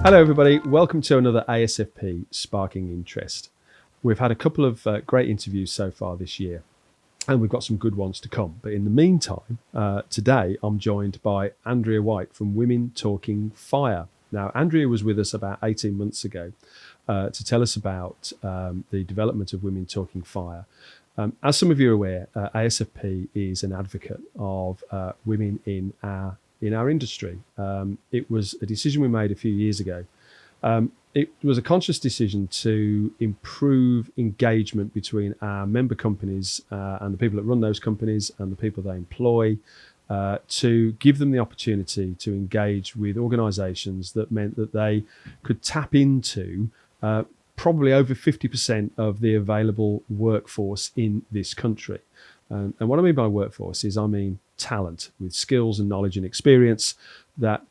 Hello everybody, welcome to another ASFP Sparking Interest. We've had a couple of great interviews so far this year and we've got some good ones to come. But in the meantime, today I'm joined by Andrea White from Women Talking Fire. Now, Andrea was with us about 18 months ago to tell us about the development of Women Talking Fire. As some of you are aware, ASFP is an advocate of women in our industry. It was a decision we made a few years ago. It was a conscious decision to improve engagement between our member companies and the people that run those companies and the people they employ, to give them the opportunity to engage with organisations that meant that they could tap into probably over 50% of the available workforce in this country. And what I mean by workforce is I mean talent with skills and knowledge and experience that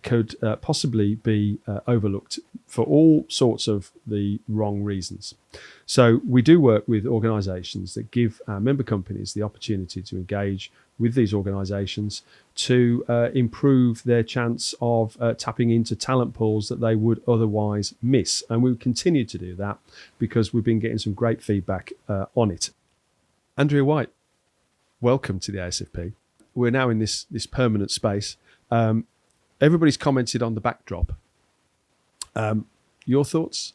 could possibly be overlooked for all sorts of the wrong reasons. So we do work with organisations that give our member companies the opportunity to engage with these organisations to improve their chance of tapping into talent pools that they would otherwise miss. And we continue to do that because we've been getting some great feedback on it. Andrea White, welcome to the ASFP. We're now in this permanent space. Everybody's commented on the backdrop. Your thoughts?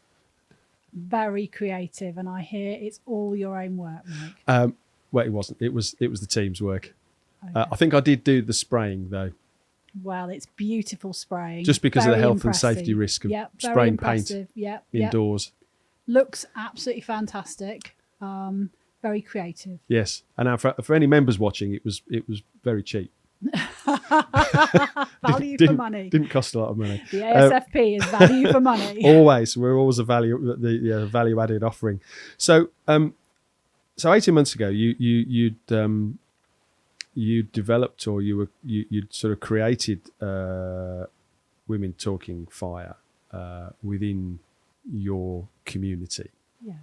Very creative, and I hear it's all your own work, Mike. Well, it wasn't. It was the team's work. Okay. I think I did do the spraying though. Well, it's beautiful spraying. Just because of the Very health impressive. and safety risk of Very spraying paint impressive. indoors. Looks absolutely fantastic. Very creative. Yes, and now for any members watching, it was very cheap. Value for money. Didn't cost a lot of money. The ASFP is value for money. Always, we're always a value added offering. So 18 months ago, you developed or you'd sort of created Women Talking Fire within your community. Yeah.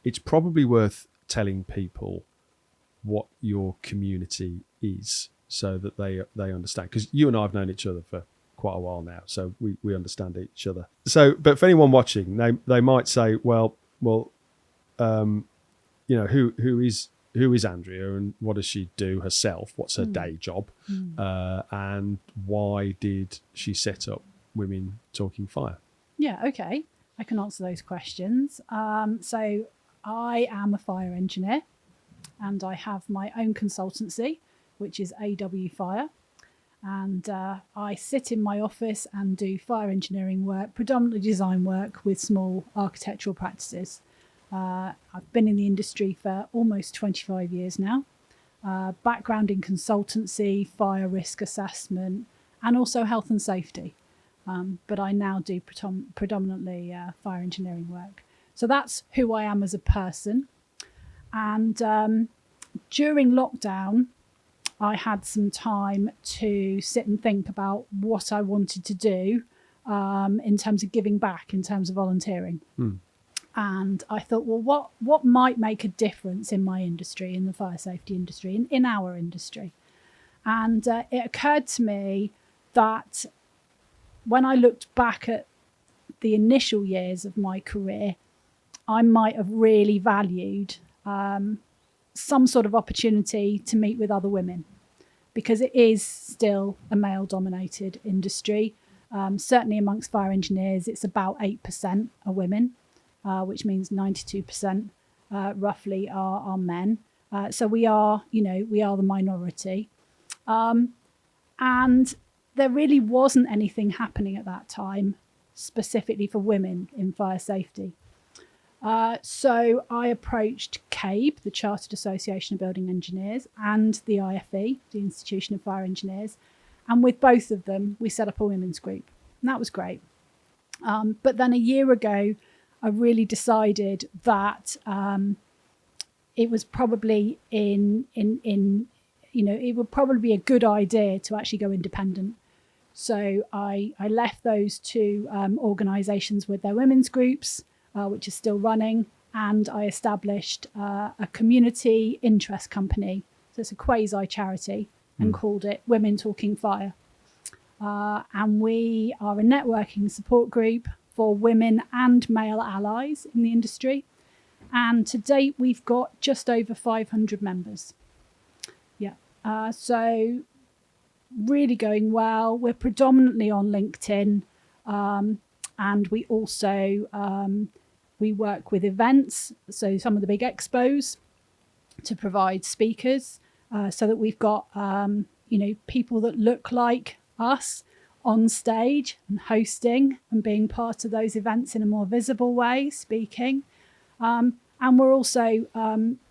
It's probably worth telling people what your community is so that they understand, because you and I have known each other for quite a while now, so we understand each other. So, but for anyone watching, they might say, well, who is Andrea and what does she do herself? What's her day job? And why did she set up Women Talking Fire? Yeah, okay. I can answer those questions. So I am a fire engineer and I have my own consultancy, which is AW Fire. And I sit in my office and do fire engineering work, predominantly design work with small architectural practices. I've been in the industry for almost 25 years now. Background in consultancy, fire risk assessment, and also health and safety. But I now do predominantly fire engineering work. So that's who I am as a person. And during lockdown, I had some time to sit and think about what I wanted to do in terms of giving back, in terms of volunteering. And I thought, well, what might make a difference in my industry, in the fire safety industry, in our industry? And it occurred to me that when I looked back at the initial years of my career, I might have really valued some sort of opportunity to meet with other women, because it is still a male-dominated industry. Certainly amongst fire engineers, it's about 8% are women, which means 92% roughly are men. So we are the minority. And there really wasn't anything happening at that time specifically for women in fire safety. So I approached CABE, the Chartered Association of Building Engineers, and the IFE, the Institution of Fire Engineers. And with both of them, we set up a women's group. And that was great. But then a year ago, I really decided that it was probably it would probably be a good idea to actually go independent. So I left those two organisations with their women's groups, which is still running, and I established a community interest company. So it's a quasi charity and called it Women Talking Fire. and we are a networking support group for women and male allies in the industry. And to date, we've got just over 500 members. Yeah. So really going well. We're predominantly on LinkedIn, and we also we work with events, so some of the big expos, to provide speakers, so that we've got people that look like us on stage and hosting and being part of those events in a more visible way, speaking. And we're also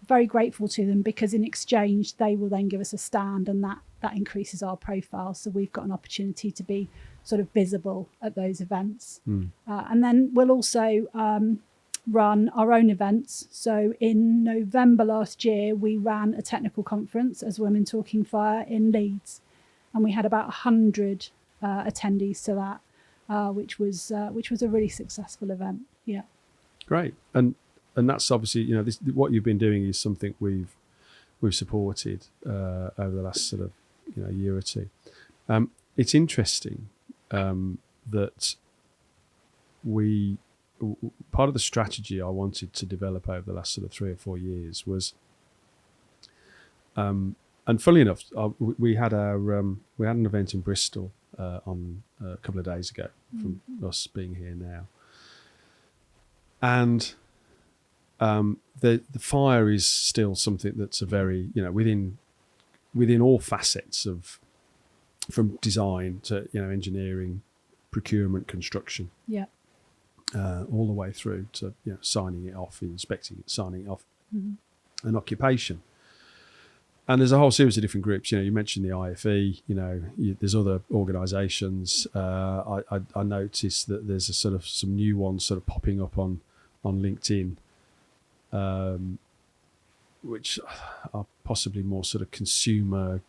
very grateful to them, because in exchange they will then give us a stand, and that increases our profile. So we've got an opportunity to be sort of visible at those events. And then we'll also run our own events. So in November last year, we ran a technical conference as Women Talking Fire in Leeds, and we had about 100 attendees to that, which was a really successful event. Yeah. Great. And that's obviously, what you've been doing is something we've supported over the last sort of year or two. It's interesting that part of the strategy I wanted to develop over the last sort of 3 or 4 years was, and funnily enough, we had an event in Bristol on a couple of days ago, from us being here now, and the fire is still something that's a very, within all facets of, from design to engineering, procurement, construction, all the way through to signing it off, inspecting it, signing it off, an occupation. And there's a whole series of different groups. You mentioned the IFE. There's other organisations. I noticed that there's a sort of some new ones sort of popping up on LinkedIn, which are possibly more sort of consumer,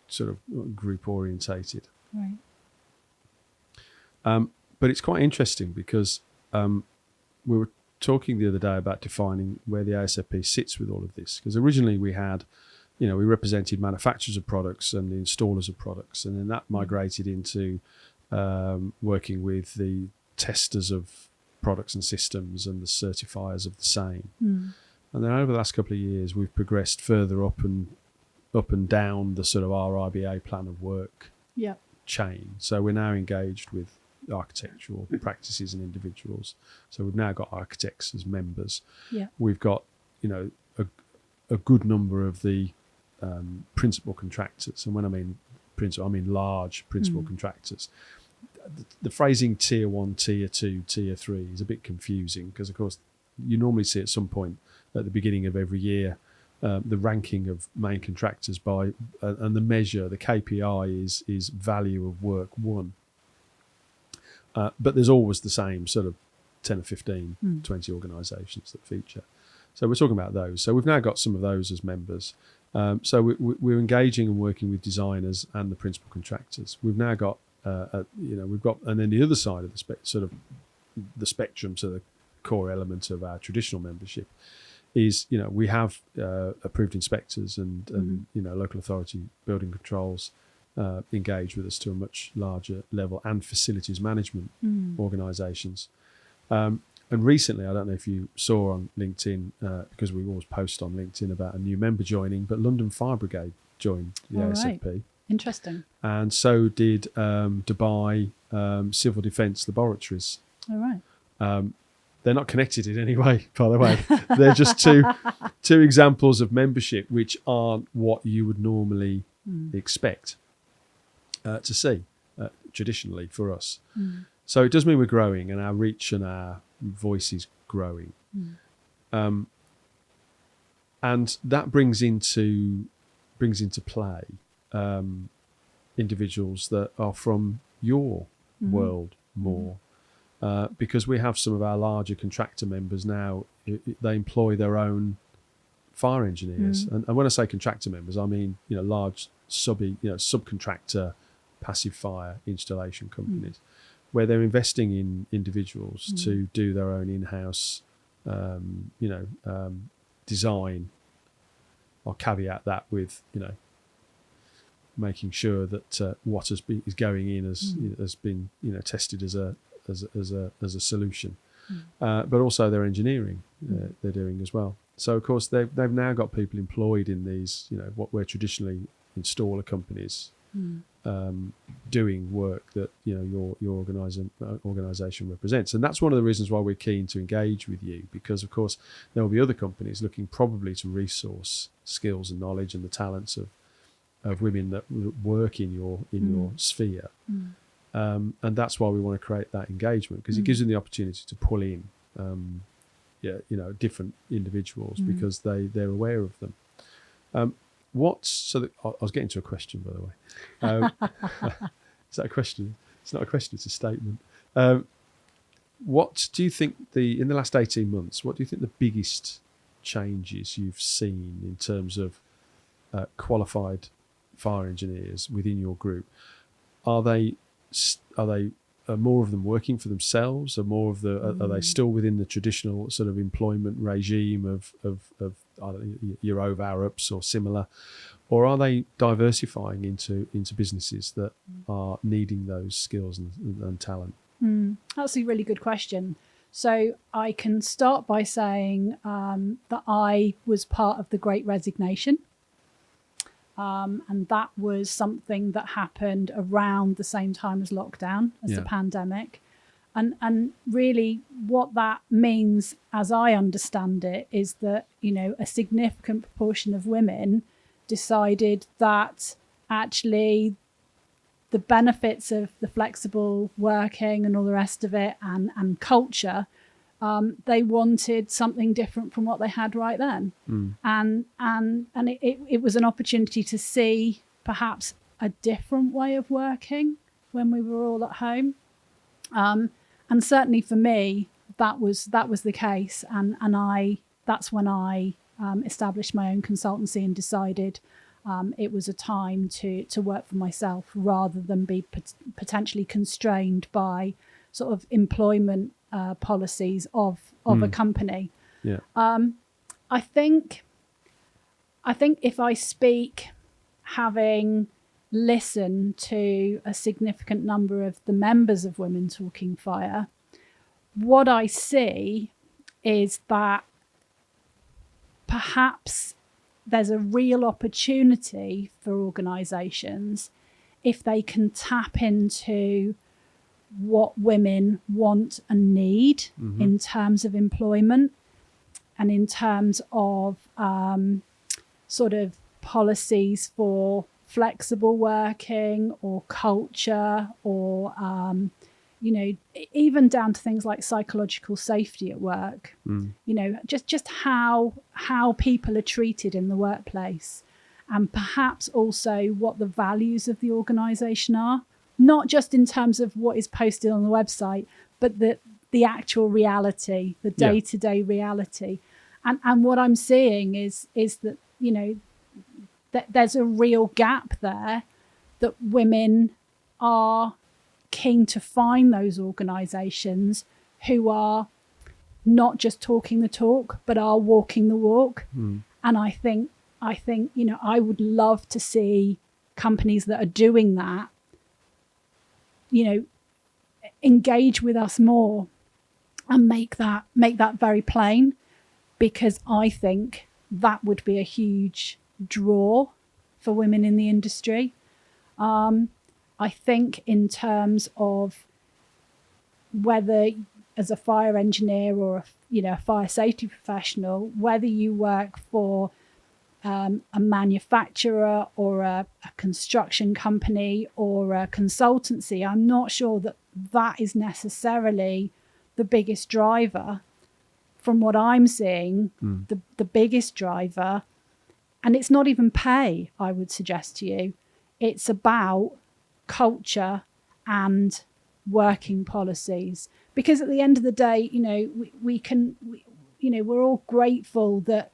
sort of group orientated. Right. But it's quite interesting because we were talking the other day about defining where the ASFP sits with all of this. Because originally we had, we represented manufacturers of products and the installers of products, and then that migrated into working with the testers of products and systems and the certifiers of the same. And then over the last couple of years, we've progressed further up and down the sort of RIBA plan of work chain. So we're now engaged with architectural practices and individuals. So we've now got architects as members. We've got a good number of the principal contractors, and when I mean principal, I mean large principal contractors. The phrasing tier 1, tier 2, tier 3 is a bit confusing, because of course you normally see at some point at the beginning of every year the ranking of main contractors by and the measure, the KPI is value of work won. But there's always the same sort of 10 or 15, 20 organisations that feature. So we're talking about those. So we've now got some of those as members. So we're engaging and working with designers and the principal contractors. We've now got, we've got, and then the other side of the spectrum, so the core element of our traditional membership is, we have approved inspectors and local authority building controls engage with us to a much larger level, and facilities management organisations. And recently, I don't know if you saw on LinkedIn, because we always post on LinkedIn about a new member joining, but London Fire Brigade joined the ASFP. Right. Interesting. And so did Dubai Civil Defence Laboratories. All right. They're not connected in any way, by the way. They're just two examples of membership which aren't what you would normally expect to see traditionally for us. So it does mean we're growing, and our reach and our voice is growing. And that brings into play individuals that are from your world more. Because we have some of our larger contractor members now, they employ their own fire engineers. And when I say contractor members, I mean, large subcontractor passive fire installation companies, where they're investing in individuals to do their own in-house, design. I'll caveat that with, making sure that what is going in has been tested as a solution. But also their engineering they're doing as well. So of course they've now got people employed in these what were traditionally installer companies doing work that your organisation represents, and that's one of the reasons why we're keen to engage with you, because of course there will be other companies looking probably to resource skills and knowledge and the talents of women that work in your sphere. And that's why we want to create that engagement, because it gives them the opportunity to pull in different individuals because they're aware of them. I was getting to a question, by the way. Is that a question? It's not a question, it's a statement. What do you think in the last 18 months, what do you think the biggest changes you've seen in terms of qualified fire engineers within your group? Are more of them working for themselves? Are they still within the traditional sort of employment regime of your Arups or similar, or are they diversifying into businesses that are needing those skills and talent? That's a really good question. So I can start by saying that I was part of the Great Resignation. And that was something that happened around the same time as lockdown, as the pandemic. And really what that means, as I understand it, is that, a significant proportion of women decided that actually the benefits of the flexible working and all the rest of it and culture, they wanted something different from what they had right then. And it was an opportunity to see perhaps a different way of working when we were all at home. And certainly for me, that was the case. And that's when I established my own consultancy and decided it was a time to work for myself rather than be potentially constrained by sort of employment policies of a company. I think if I speak, having listened to a significant number of the members of Women Talking Fire, what I see is that perhaps there's a real opportunity for organisations if they can tap into what women want and need in terms of employment and in terms of sort of policies for flexible working or culture or, even down to things like psychological safety at work, just how people are treated in the workplace, and perhaps also what the values of the organisation are. Not just in terms of what is posted on the website, but the actual reality, the day-to-day reality. And what I'm seeing is that, that there's a real gap there, that women are keen to find those organisations who are not just talking the talk, but are walking the walk. And I think, I would love to see companies that are doing that, engage with us more and make that very plain, because I think that would be a huge draw for women in the industry. I think in terms of whether as a fire engineer or a fire safety professional, whether you work for a manufacturer or a construction company or a consultancy, I'm not sure that is necessarily the biggest driver. From what I'm seeing, the biggest driver, and it's not even pay, I would suggest to you, it's about culture and working policies. Because at the end of the day, we're all grateful that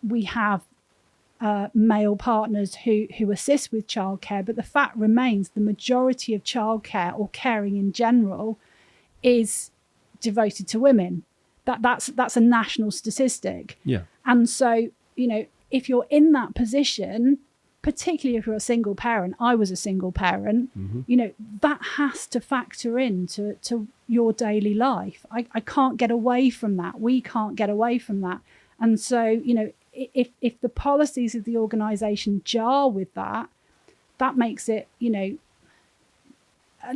we have male partners who assist with childcare, but the fact remains the majority of childcare or caring in general is devoted to women. That's a national statistic. And so, if you're in that position, particularly if you're a single parent. I was a single parent. That has to factor into your daily life. I can't get away from that. We can't get away from that. And so, if the policies of the organisation jar with that, that makes it,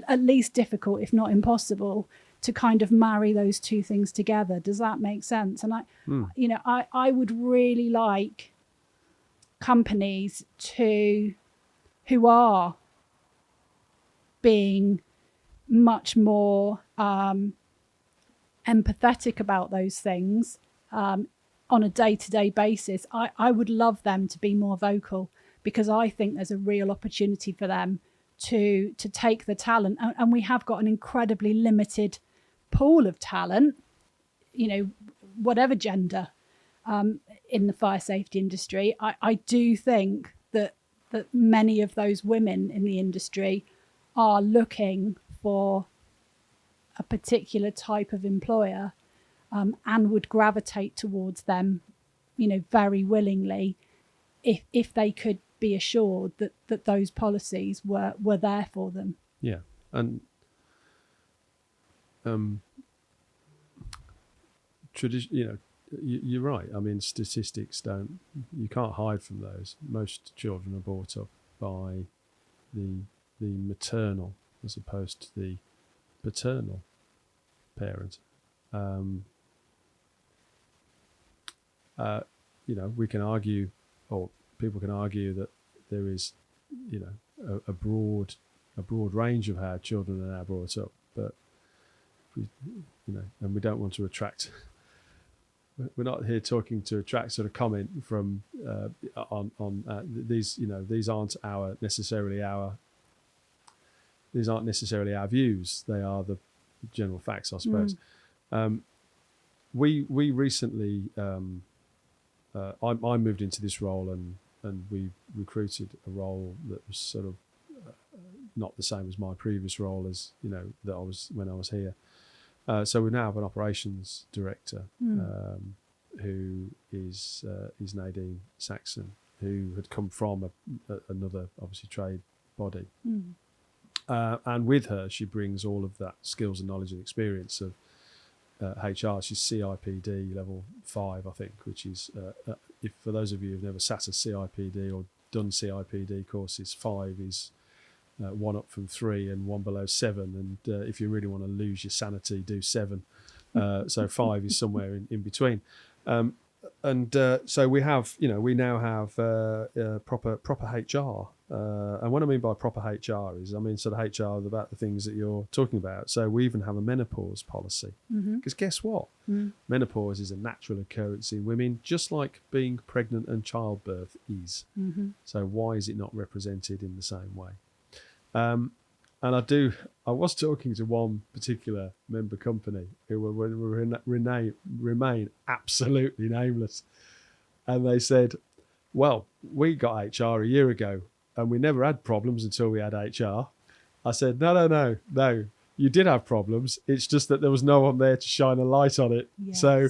at least difficult, if not impossible, to kind of marry those two things together. Does that make sense? And I would really like companies who are being much more empathetic about those things on a day-to-day basis. I would love them to be more vocal, because I think there's a real opportunity for them to take the talent, and we have got an incredibly limited pool of talent, whatever gender, in the fire safety industry. I do think that many of those women in the industry are looking for a particular type of employer, and would gravitate towards them, very willingly, if they could be assured that those policies were there for them. Yeah. And tradition, you're right. I mean, statistics you can't hide from those. Most children are brought up by the maternal as opposed to the paternal parent. We can argue, or people can argue, that there is, a broad range of how children are now brought up, but and we don't want to attract. We're not here talking to attract sort of comment from on these. These aren't necessarily our views. They are the general facts, I suppose. We recently, I moved into this role, and we recruited a role that was sort of not the same as my previous role, as that I was when I was here. So we now have an operations director who is Nadine Saxon, who had come from another, obviously, trade body. And with her, she brings all of that skills and knowledge and experience of HR. She's CIPD level 5, I think, which is, if for those of you who've never sat a CIPD or done CIPD courses, 5 is one up from 3 and one below 7. And if you really want to lose your sanity, do 7. So 5 is somewhere in between. So we have, we now have proper HR. And what I mean by proper HR is, sort of HR about the things that you're talking about. So we even have a menopause policy. Because guess what? Menopause is a natural occurrence in women, just like being pregnant and childbirth is. So why is it not represented in the same way? And I was talking to one particular member company who will remain absolutely nameless. And they said, well, we got HR a year ago and we never had problems until we had HR. I said, no, you did have problems. It's just that there was no one there to shine a light on it. Yes. So,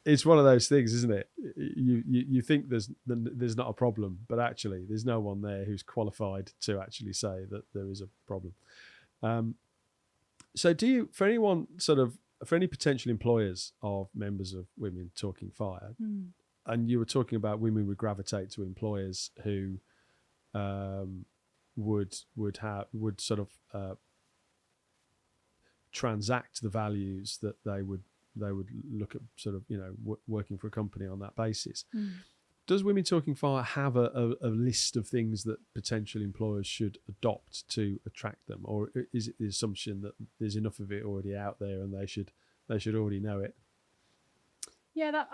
it's one of those things, isn't it? You think there's not a problem, but actually there's no one there who's qualified to actually say that there is a problem. So for any potential employers of members of Women Talking Fire, and you were talking about women would gravitate to employers who would sort of transact the values that they would look at, sort of, working for a company on that basis. Does Women Talking Fire have a list of things that potential employers should adopt to attract them, or is it the assumption that there's enough of it already out there and they should already know it? Yeah,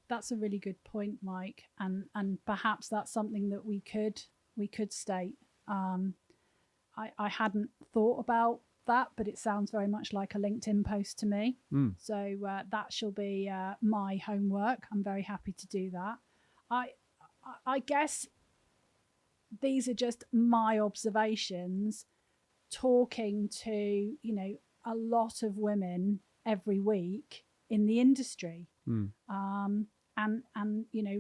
that's a really good point, Mike, and perhaps that's something that we could state. I hadn't thought about that, but it sounds very much like a LinkedIn post to me. So that shall be my homework. I'm very happy to do that. I guess these are just my observations, talking to a lot of women every week in the industry. and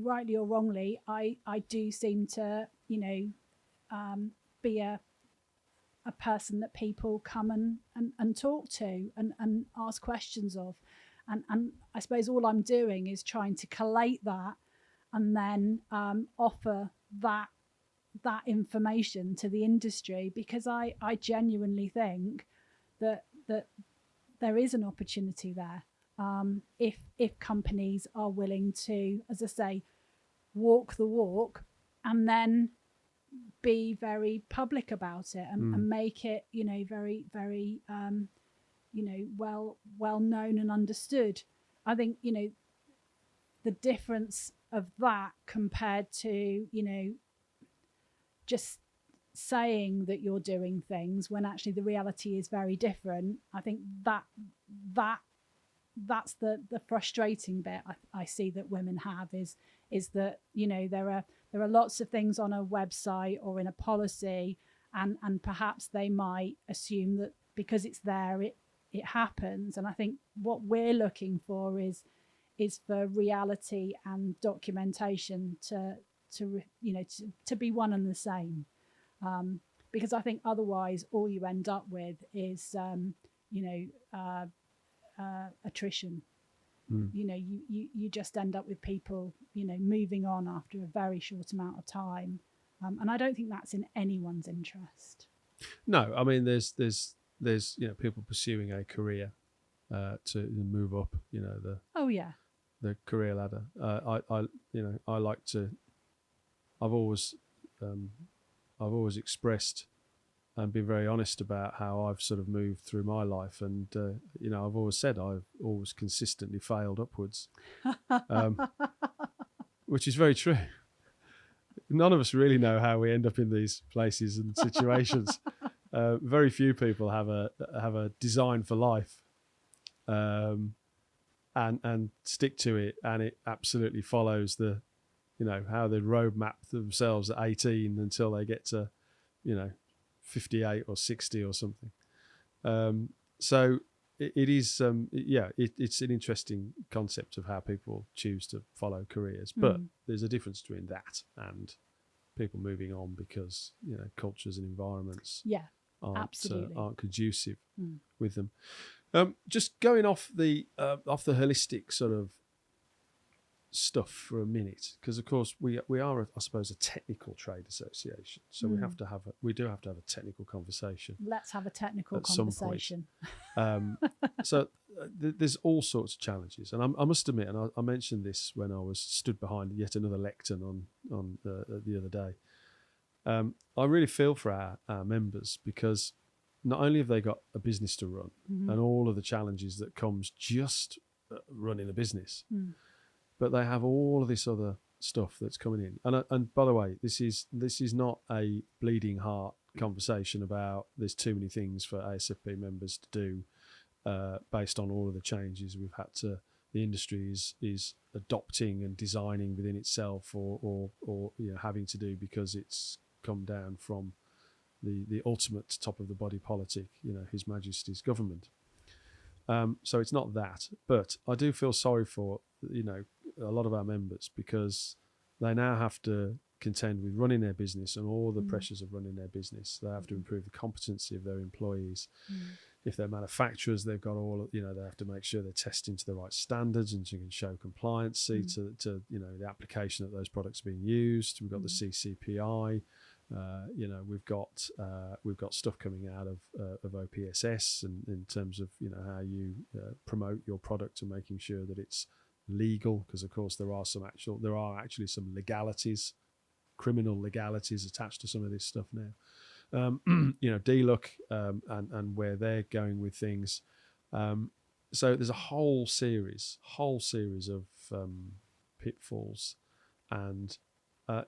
rightly or wrongly, I do seem to be a person that people come and talk to and ask questions of, and I suppose all I'm doing is trying to collate that and then offer that information to the industry, because I genuinely think that there is an opportunity there, if companies are willing to, as I say, walk the walk and then be very public about it and make it very very well known and understood. I think the difference of that compared to just saying that you're doing things when actually the reality is very different. I think that's the frustrating bit I see that women have is that there are lots of things on a website or in a policy, and perhaps they might assume that because it's there it happens. And I think what we're looking for is for reality and documentation to be one and the same, because I think otherwise all you end up with is attrition. You just end up with people moving on after a very short amount of time, and I don't think that's in anyone's interest. No, I mean there's people pursuing a career to move up the career ladder. I've always expressed and been very honest about how I've sort of moved through my life, and I've always said I've always consistently failed upwards, which is very true. None of us really know how we end up in these places and situations. Very few people have a design for life, and stick to it, and it absolutely follows the how they roadmap themselves at 18 until they get to 58 or 60 or something. So it is it's an interesting concept of how people choose to follow careers, but there's a difference between that and people moving on because cultures and environments aren't conducive with them. Just going off the holistic sort of stuff for a minute, because of course we are I suppose a technical trade association, so we do have to have a technical conversation. Let's have a technical conversation. So there's all sorts of challenges, and I must admit, and I mentioned this when I was stood behind yet another lectern on the other day. I really feel for our members, because not only have they got a business to run and all of the challenges that comes just running a business, but they have all of this other stuff that's coming in. And by the way, this is not a bleeding heart conversation about there's too many things for ASFP members to do based on all of the changes we've had to. The industry is adopting and designing within itself, or having to do because it's come down from the ultimate top of the body politic, His Majesty's government. So it's not that, but I do feel sorry for a lot of our members, because they now have to contend with running their business and all the pressures of running their business. They have to improve the competency of their employees. If they're manufacturers, they've got they have to make sure they're testing to the right standards and you can show compliancy to the application that those products are being used. We've got the CCPI. We've got stuff coming out of OPSS, and in terms of how you promote your product and making sure that it's legal, because of course there are actually some legalities, criminal legalities attached to some of this stuff now. DLUC and where they're going with things. So there's a whole series of pitfalls, and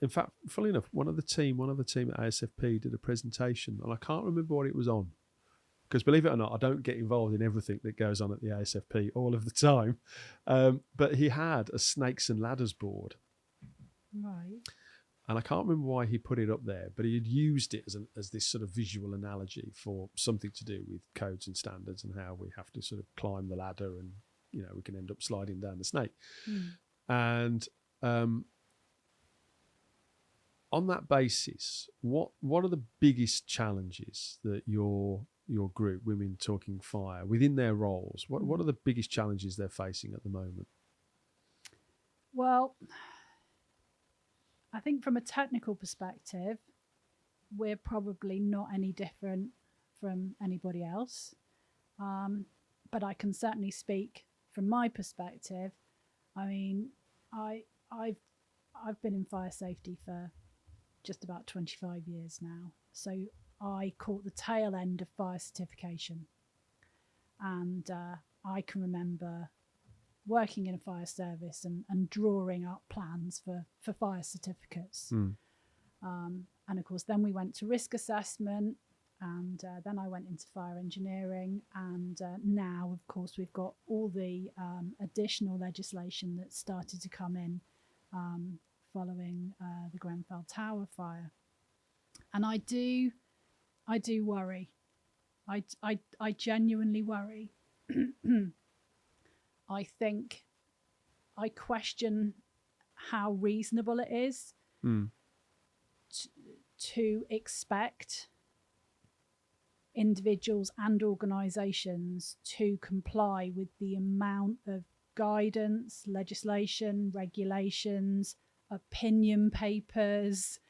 in fact, funnily enough, one of the team at ASFP did a presentation, and I can't remember what it was on, because believe it or not, I don't get involved in everything that goes on at the ASFP all of the time. But he had a snakes and ladders board. Right. And I can't remember why he put it up there, but he had used it as this sort of visual analogy for something to do with codes and standards and how we have to sort of climb the ladder, and we can end up sliding down the snake. And on that basis, what are the biggest challenges that your group, Women Talking Fire, within their roles, what are the biggest challenges they're facing at the moment? Well, I think from a technical perspective, we're probably not any different from anybody else. But I can certainly speak from my perspective. I mean, I've been in fire safety for just about 25 years now. So I caught the tail end of fire certification. And I can remember working in a fire service and drawing up plans for fire certificates. And of course, then we went to risk assessment, and then I went into fire engineering. And now, of course, we've got all the additional legislation that started to come in following the Grenfell Tower fire. And I do worry. I genuinely worry. I question how reasonable it is to expect individuals and organisations to comply with the amount of guidance, legislation, regulations, opinion papers,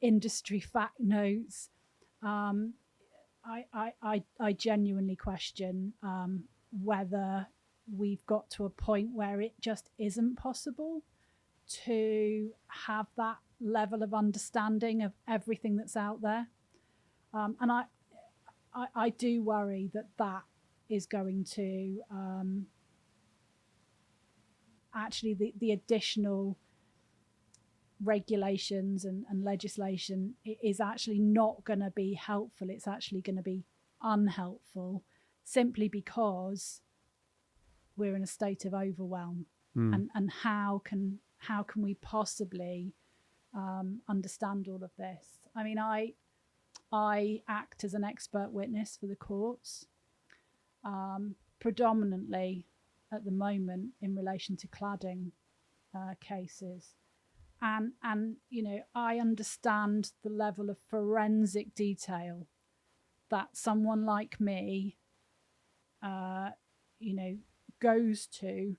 industry fact notes. I genuinely question whether we've got to a point where it just isn't possible to have that level of understanding of everything that's out there. And I do worry that is going to actually the additional regulations and legislation is actually not going to be helpful. It's actually going to be unhelpful, simply because we're in a state of overwhelm. And how can we possibly understand all of this? I mean, I act as an expert witness for the courts, predominantly at the moment in relation to cladding cases. And you know, I understand the level of forensic detail that someone like me, you know, goes to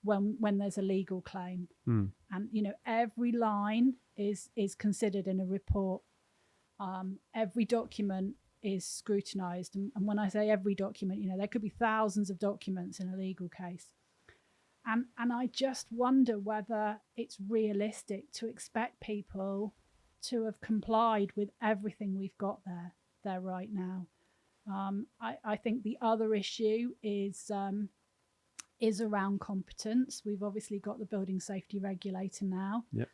when there's a legal claim. And you know, every line is considered in a report. Every document is scrutinized, and when I say every document, you know, there could be thousands of documents in a legal case. And I just wonder whether it's realistic to expect people to have complied with everything we've got there right now. I think the other issue is around competence. We've obviously got the building safety regulator now. Yep.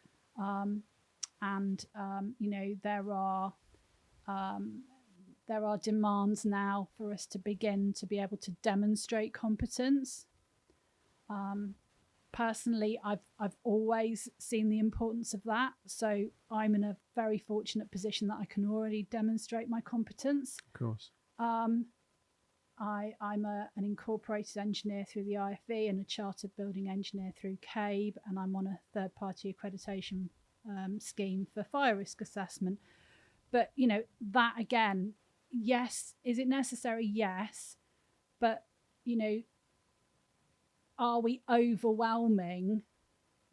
And you know, there are demands now for us to begin to be able to demonstrate competence. Personally, I've always seen the importance of that. So I'm in a very fortunate position that I can already demonstrate my competence. Of course. I'm an incorporated engineer through the IFE and a chartered building engineer through CABE, and I'm on a third-party accreditation scheme for fire risk assessment. But, you know, that again, yes, is it necessary? Yes. But, you know, are we overwhelming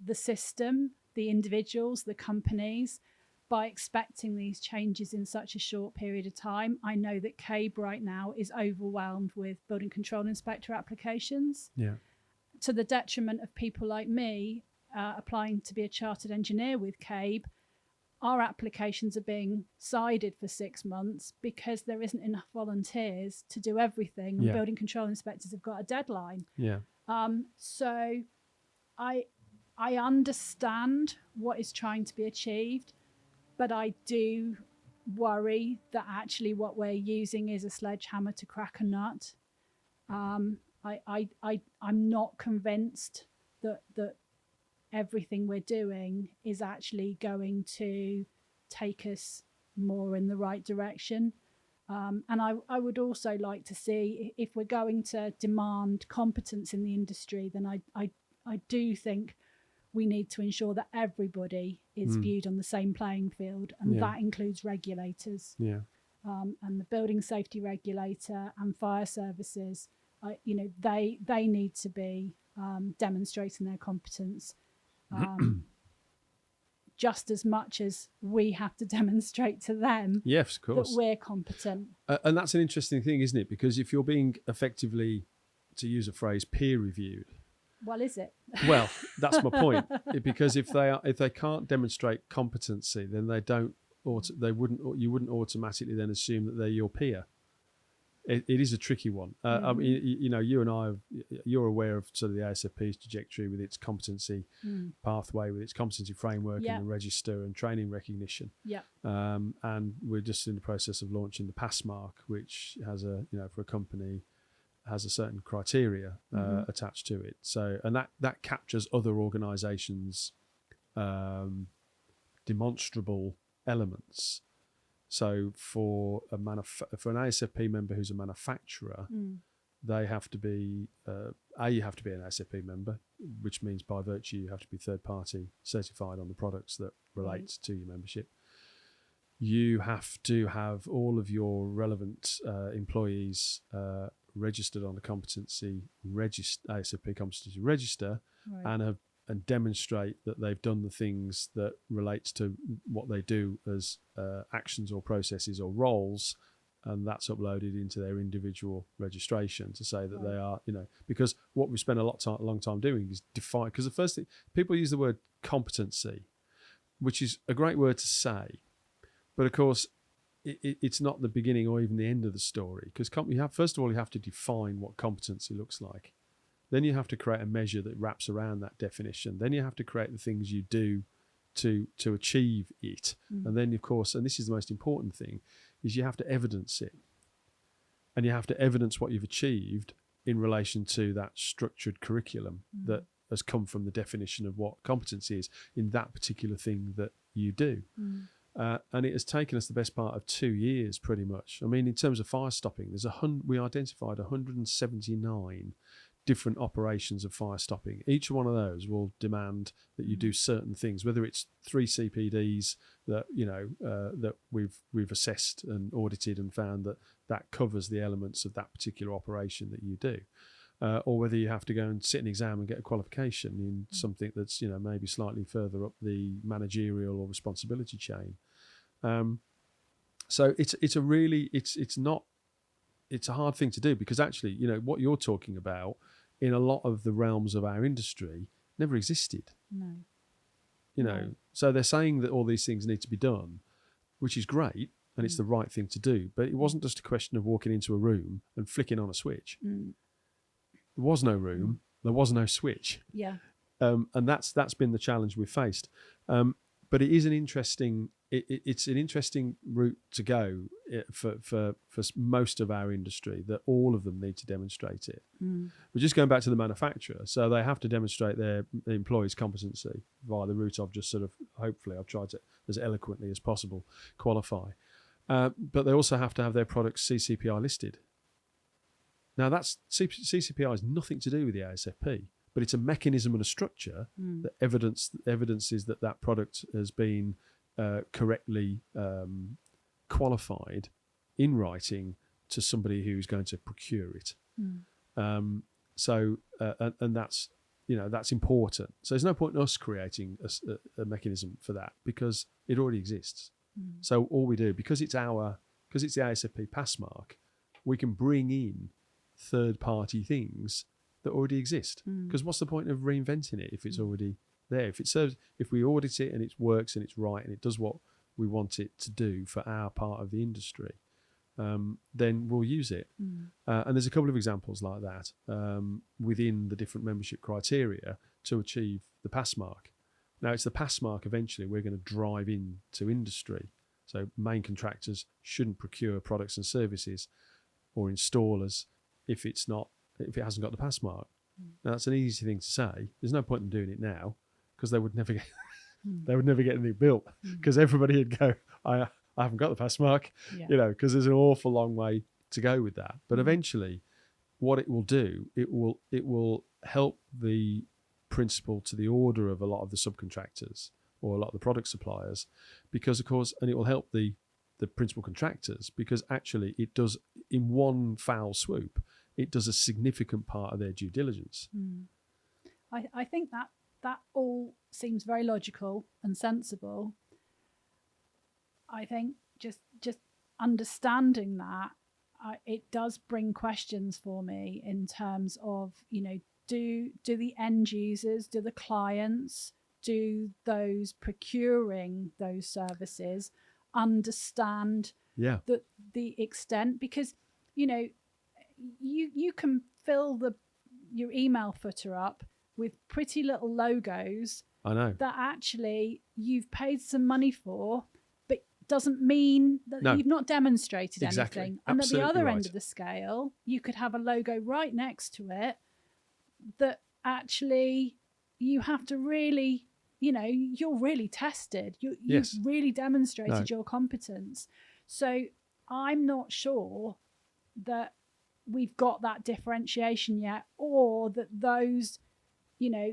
the system, the individuals, the companies, by expecting these changes in such a short period of time? I know that CABE right now is overwhelmed with building control inspector applications. Yeah. To the detriment of people like me applying to be a chartered engineer with CABE. Our applications are being sided for 6 months because there isn't enough volunteers to do everything, and building control inspectors have got a deadline. Yeah. So I understand what is trying to be achieved, but I do worry that actually what we're using is a sledgehammer to crack a nut. I'm not convinced that everything we're doing is actually going to take us more in the right direction. And I would also like to see, if we're going to demand competence in the industry, then I do think we need to ensure that everybody is viewed on the same playing field, and that includes regulators. Yeah. And the building safety regulator and fire services, they need to be demonstrating their competence just as much as we have to demonstrate to them Yes, of course. that we're competent. And that's an interesting thing, isn't it? Because if you're being effectively, to use a phrase, peer reviewed. Well, is it? Well, that's my point. Because if they can't demonstrate competency, then you wouldn't automatically then assume that they're your peer. It is a tricky one. I mean, you and I, you're aware of sort of the ASFP's trajectory with its competency pathway, with its competency framework and the register and training recognition. Yeah. And we're just in the process of launching the pass mark, which has for a company, has a certain criteria attached to it. So, and that captures other organisations' demonstrable elements. So for an ASFP member who's a manufacturer, they have to be you have to be an ASFP member, which means by virtue you have to be third party certified on the products that relate to your membership. You have to have all of your relevant employees registered on the ASFP competency register, and demonstrate that they've done the things that relates to what they do as actions or processes or roles, and that's uploaded into their individual registration to say that they are, because what we spend a long time doing is define, because the first thing, people use the word competency, which is a great word to say, but of course it's not the beginning or even the end of the story, because first of all you have to define what competency looks like. Then you have to create a measure that wraps around that definition. Then you have to create the things you do to achieve it. And then, of course, and this is the most important thing, is you have to evidence it. And you have to evidence what you've achieved in relation to that structured curriculum that has come from the definition of what competency is in that particular thing that you do. And it has taken us the best part of 2 years, pretty much. I mean, in terms of fire stopping, we identified 179 different operations of fire stopping. Each one of those will demand that you do certain things, whether it's 3 CPDs that that we've assessed and audited and found that covers the elements of that particular operation that you do, or whether you have to go and sit an exam and get a qualification in something that's maybe slightly further up the managerial or responsibility chain. So it's a hard thing to do, because actually, what you're talking about in a lot of the realms of our industry never existed. No. So they're saying that all these things need to be done, which is great, and it's the right thing to do. But it wasn't just a question of walking into a room and flicking on a switch. There was no room. There was no switch. Yeah. And that's been the challenge we've faced. But it is an interesting. It's an interesting route to go for most of our industry, that all of them need to demonstrate it. We're just going back to the manufacturer, so they have to demonstrate their employees' competency via the route I've just hopefully I've tried to, as eloquently as possible, qualify. But they also have to have their products CCPI listed. Now, CCPI has nothing to do with the ASFP, but it's a mechanism and a structure that evidences that product has been correctly qualified in writing to somebody who's going to procure it. And that's that's important. So there's no point in us creating a mechanism for that, because it already exists. So all we do, because it's the ASFP pass mark, we can bring in third party things that already exist. Because what's the point of reinventing it if it's already there? If we audit it and it works and it's right and it does what we want it to do for our part of the industry, then we'll use it. And there's a couple of examples like that within the different membership criteria to achieve the pass mark. Now, it's the pass mark eventually we're going to drive into industry. So main contractors shouldn't procure products and services or installers if it hasn't got the pass mark. Now, that's an easy thing to say. There's no point in doing it now, because they would never get anything built, because everybody would go, I haven't got the pass mark, because there's an awful long way to go with that. But eventually, what it will do, it will help the principle to the order of a lot of the subcontractors or a lot of the product suppliers, because of course, and it will help the principal contractors, because actually it does, in one foul swoop, it does a significant part of their due diligence. I think that all seems very logical and sensible. I think just understanding that, it does bring questions for me in terms of, do the end users, do the clients, do those procuring those services understand the extent? Because you can fill your email footer up with pretty little logos, I know, that actually you've paid some money for, but doesn't mean that you've not demonstrated anything. And Absolutely, at the other right. end of the scale, you could have a logo right next to it that actually you have to really, you're really tested. You've really demonstrated your competence. So I'm not sure that we've got that differentiation yet, or that those,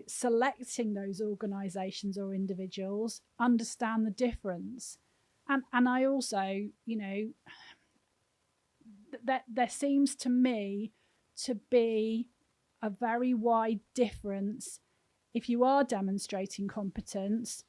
selecting those organisations or individuals understand the difference. And I also, that there seems to me to be a very wide difference, if you are demonstrating competence,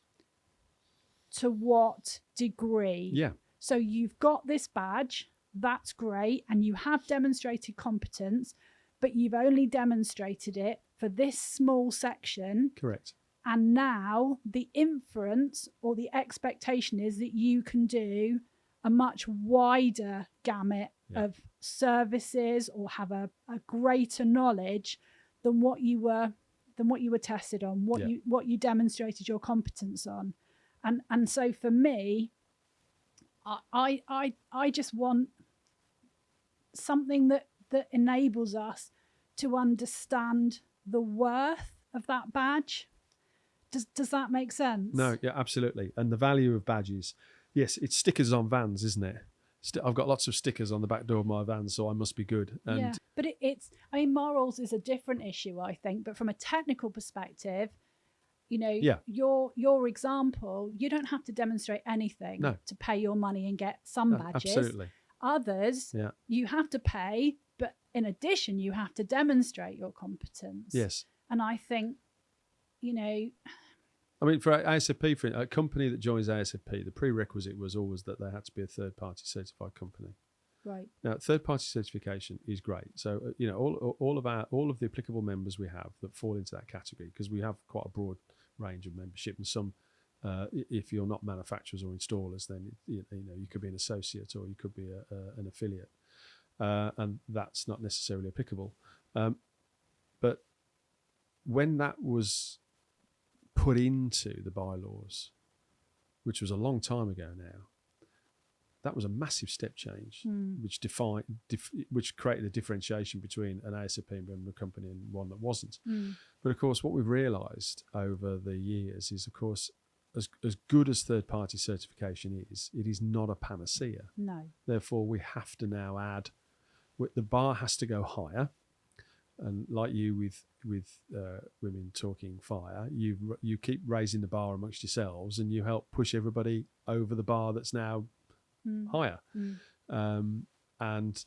to what degree. Yeah. So you've got this badge, that's great, and you have demonstrated competence, but you've only demonstrated it for this small section. Correct. And now the inference or the expectation is that you can do a much wider gamut of services, or have a greater knowledge than what you were tested on, what you demonstrated your competence on. And so for me, I just want something that enables us to understand the worth of that badge. Does that make sense? No, yeah, absolutely. And the value of badges, yes, it's stickers on vans, isn't it? I've got lots of stickers on the back door of my van, so I must be good. And yeah, but morals is a different issue, I think. But from a technical perspective, your example, you don't have to demonstrate anything to pay your money and get some badges. Absolutely. Others, you have to pay, but in addition, you have to demonstrate your competence. Yes. And I think, I mean, for ASFP, for a company that joins ASFP, the prerequisite was always that they had to be a third-party certified company. Right. Now, third-party certification is great. So, all of the applicable members we have that fall into that category, because we have quite a broad range of membership, and some, if you're not manufacturers or installers, then you could be an associate or you could be an affiliate, and that's not necessarily applicable. But when that was put into the bylaws, which was a long time ago now, that was a massive step change, which created a differentiation between an ASFP member company and one that wasn't. But of course, what we've realised over the years is, of course, as good as third-party certification is, it is not a panacea. No. Therefore, we have to now add, the bar has to go higher. And like you with Women Talking Fire, you keep raising the bar amongst yourselves, and you help push everybody over the bar that's now higher. And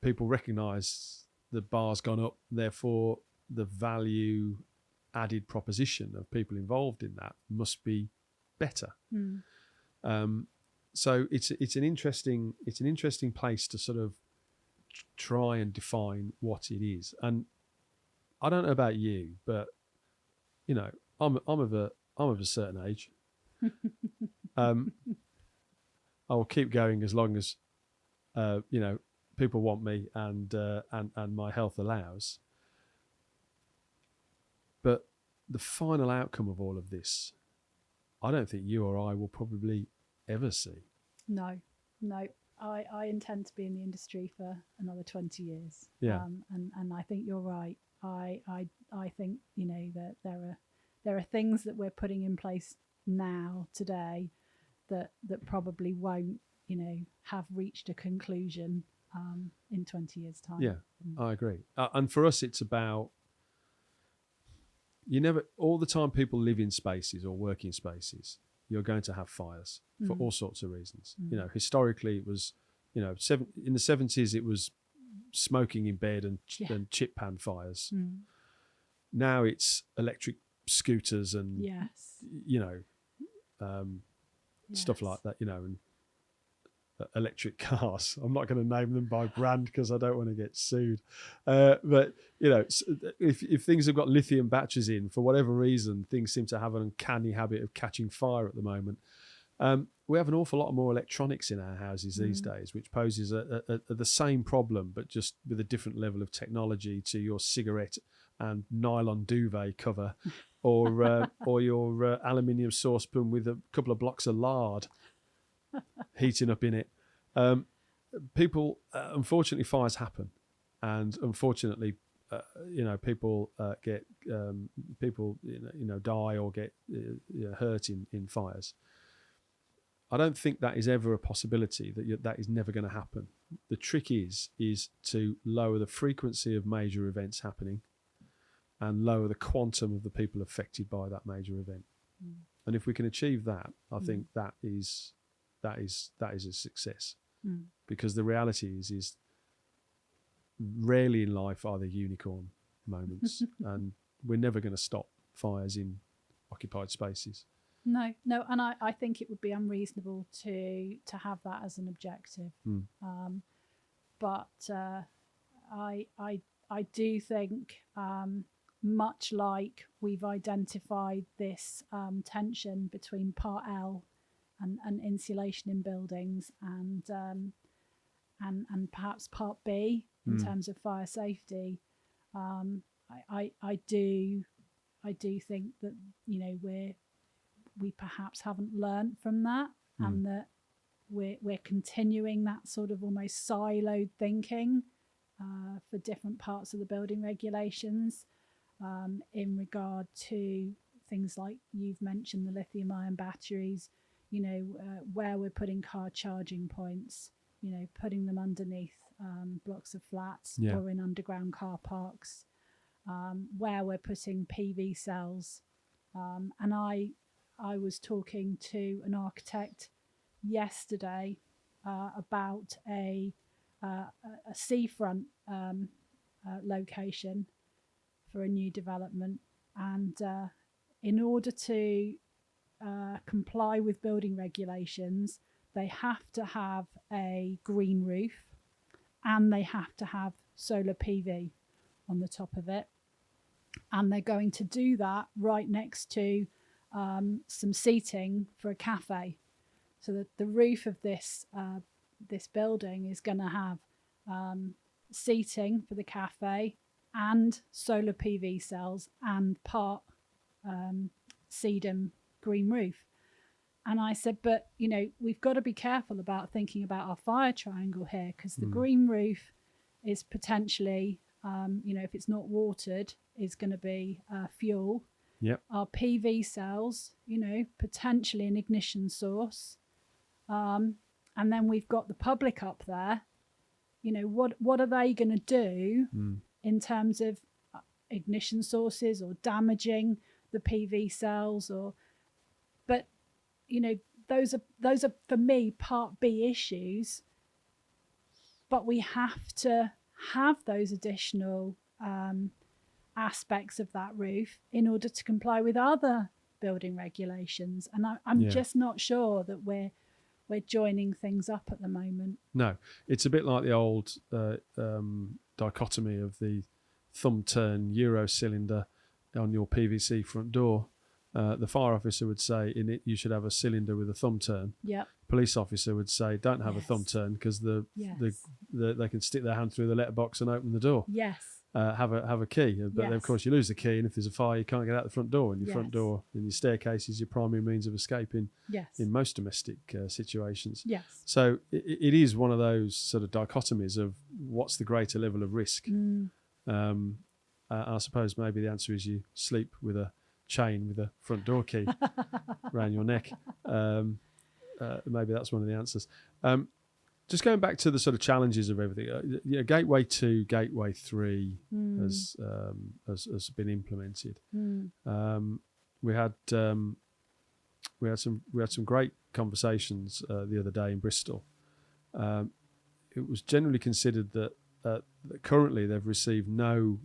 people recognise the bar's gone up, therefore the value added proposition of people involved in that must be better. So it's an interesting place to sort of try and define what it is. And I don't know about you, but I'm of a certain age. I will keep going as long as people want me and my health allows. But the final outcome of all of this, I don't think you or I will probably ever see. No. I intend to be in the industry for another 20 years. Yeah. And I think you're right. I think, that there are things that we're putting in place now, today, that probably won't, have reached a conclusion in 20 years' time. Yeah, I agree. And for us, it's about you never, all the time people live in spaces or work in spaces, you're going to have fires for all sorts of reasons. You know, historically it was, you know, in the 70s it was smoking in bed and chip pan fires. Now it's electric scooters and, you know, stuff like that, you know, and electric cars. I'm not going to name them by brand because I don't want to get sued. But, you know, if things have got lithium batteries in, for whatever reason, things seem to have an uncanny habit of catching fire at the moment. We have an awful lot more electronics in our houses these days, which poses the same problem, but just with a different level of technology to your cigarette and nylon duvet cover or your aluminium saucepan with a couple of blocks of lard heating up in it. People, unfortunately, fires happen, and unfortunately, you know, people get people you know die or get hurt in fires. I don't think that is ever a possibility. That is never going to happen. The trick is to lower the frequency of major events happening, and lower the quantum of the people affected by that major event. And if we can achieve that, I think that is a success. Because the reality is rarely in life are there unicorn moments, and we're never going to stop fires in occupied spaces. No, and I think it would be unreasonable to have that as an objective. But I do think, much like we've identified this tension between Part L and insulation in buildings and perhaps Part B in terms of fire safety, I do think that, you know, we perhaps haven't learned from that, and that we're continuing that sort of almost siloed thinking for different parts of the building regulations in regard to things like you've mentioned, the lithium-ion batteries, you know, where we're putting car charging points, you know, putting them underneath blocks of flats or in underground car parks, where we're putting PV cells. And I was talking to an architect yesterday about a seafront location for a new development, and in order to comply with building regulations, they have to have a green roof and they have to have solar PV on the top of it, and they're going to do that right next to some seating for a cafe, so that the roof of this building is going to have seating for the cafe and solar PV cells and part sedum green roof. And I said, but, you know, we've got to be careful about thinking about our fire triangle here, because the green roof is potentially, you know, if it's not watered, is going to be fuel. Yep. Our PV cells, you know, potentially an ignition source. And then we've got the public up there. You know, what are they going to do in terms of ignition sources or damaging the PV cells? But, you know, those are for me Part B issues. But we have to have those additional aspects of that roof in order to comply with other building regulations, and I'm just not sure that we're joining things up at the moment. No, it's a bit like the old dichotomy of the thumb turn Euro cylinder on your PVC front door. The fire officer would say in it you should have a cylinder with a thumb turn. Yep. Police officer would say don't have a thumb turn because they can stick their hand through the letterbox and open the door. Yes. Have a key, but of course you lose the key, and if there's a fire you can't get out the front door, and your front door and your staircase is your primary means of escape in most domestic situations. Yes. So it is one of those sort of dichotomies of what's the greater level of risk. I suppose maybe the answer is you sleep with a chain with a front door key around your neck. Maybe that's one of the answers. Just going back to the sort of challenges of everything. Gateway 2, Gateway 3 has been implemented. We had some great conversations the other day in Bristol. It was generally considered that currently they've received no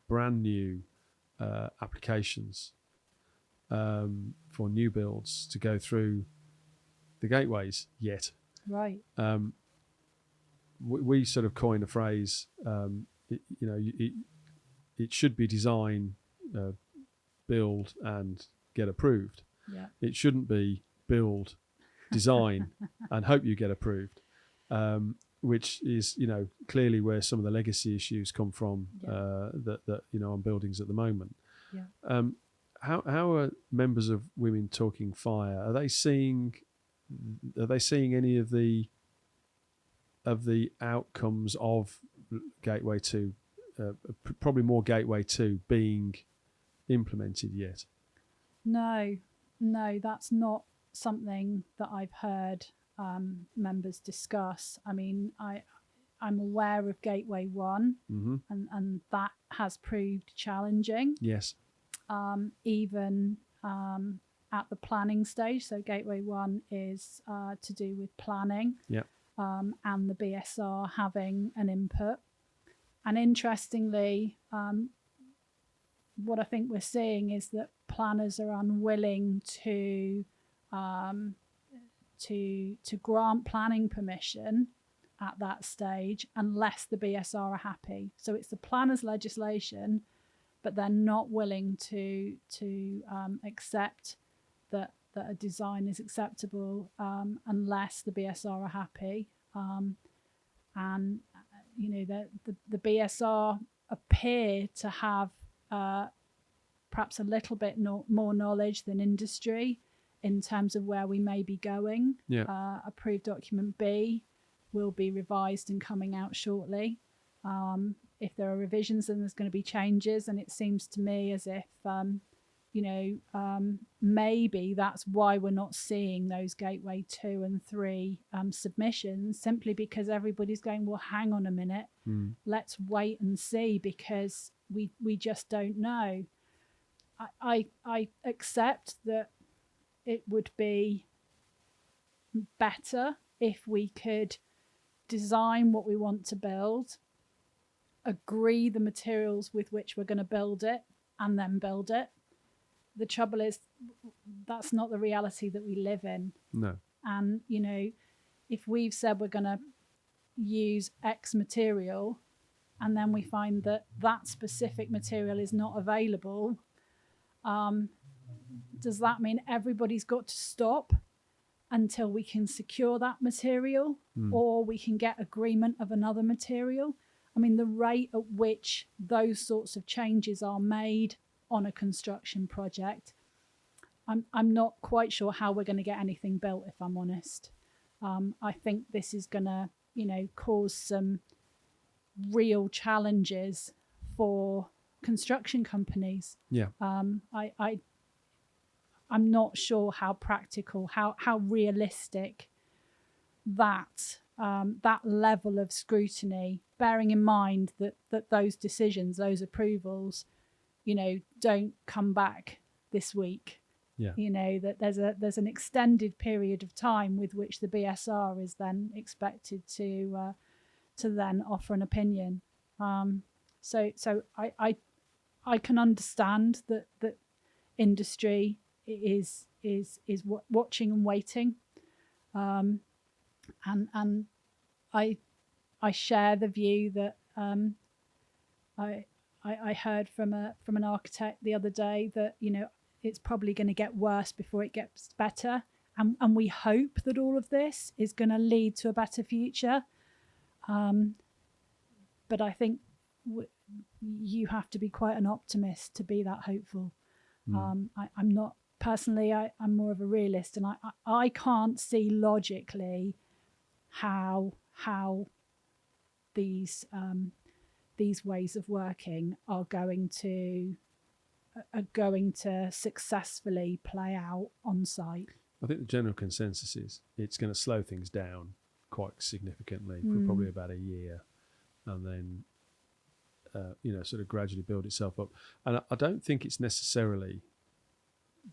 brand new applications for new builds to go through the gateways yet. Right. We sort of coined a phrase. It should be design, build, and get approved. Yeah. It shouldn't be build, design, and hope you get approved. Which is, clearly where some of the legacy issues come from. That on buildings at the moment. Yeah. How are members of Women Talking Fire? Are they seeing any of the outcomes of Gateway 2, probably more Gateway 2 being implemented yet? No, that's not something that I've heard members discuss. I mean, I'm aware of Gateway 1, and that has proved challenging. Yes. Even at the planning stage. So Gateway 1 is to do with planning. Yeah. And the BSR having an input. And interestingly, what I think we're seeing is that planners are unwilling to grant planning permission at that stage unless the BSR are happy. So it's the planner's legislation, but they're not willing to accept that a design is acceptable unless the BSR are happy. And the BSR appear to have perhaps a little bit more knowledge than industry in terms of where we may be going. Yeah. Approved document B will be revised and coming out shortly. If there are revisions, then there's going to be changes, and it seems to me as if maybe that's why we're not seeing those Gateway 2 and 3 submissions, simply because everybody's going, well, hang on a minute, let's wait and see, because we just don't know. I accept that it would be better if we could design what we want to build, agree the materials with which we're going to build it, and then build it. The trouble is, that's not the reality that we live in. No. And, if we've said we're going to use X material and then we find that that specific material is not available, does that mean everybody's got to stop until we can secure that material or we can get agreement of another material? I mean, the rate at which those sorts of changes are made on a construction project, I'm not quite sure how we're going to get anything built, if I'm honest. I think this is going to, cause some real challenges for construction companies. Yeah. I'm not sure how practical, how realistic that level of scrutiny, bearing in mind that those decisions, those approvals, don't come back this week. Yeah. That there's an extended period of time with which the BSR is then expected to then offer an opinion. So I can understand that industry is watching and waiting, and I share the view that I heard from an architect the other day that it's probably going to get worse before it gets better, and we hope that all of this is going to lead to a better future. But I think you have to be quite an optimist to be that hopeful. I'm not personally. I'm more of a realist, and I can't see logically how these ways of working are going to successfully play out on site. I think the general consensus is it's going to slow things down quite significantly for probably about a year, and then sort of gradually build itself up. And I don't think it's necessarily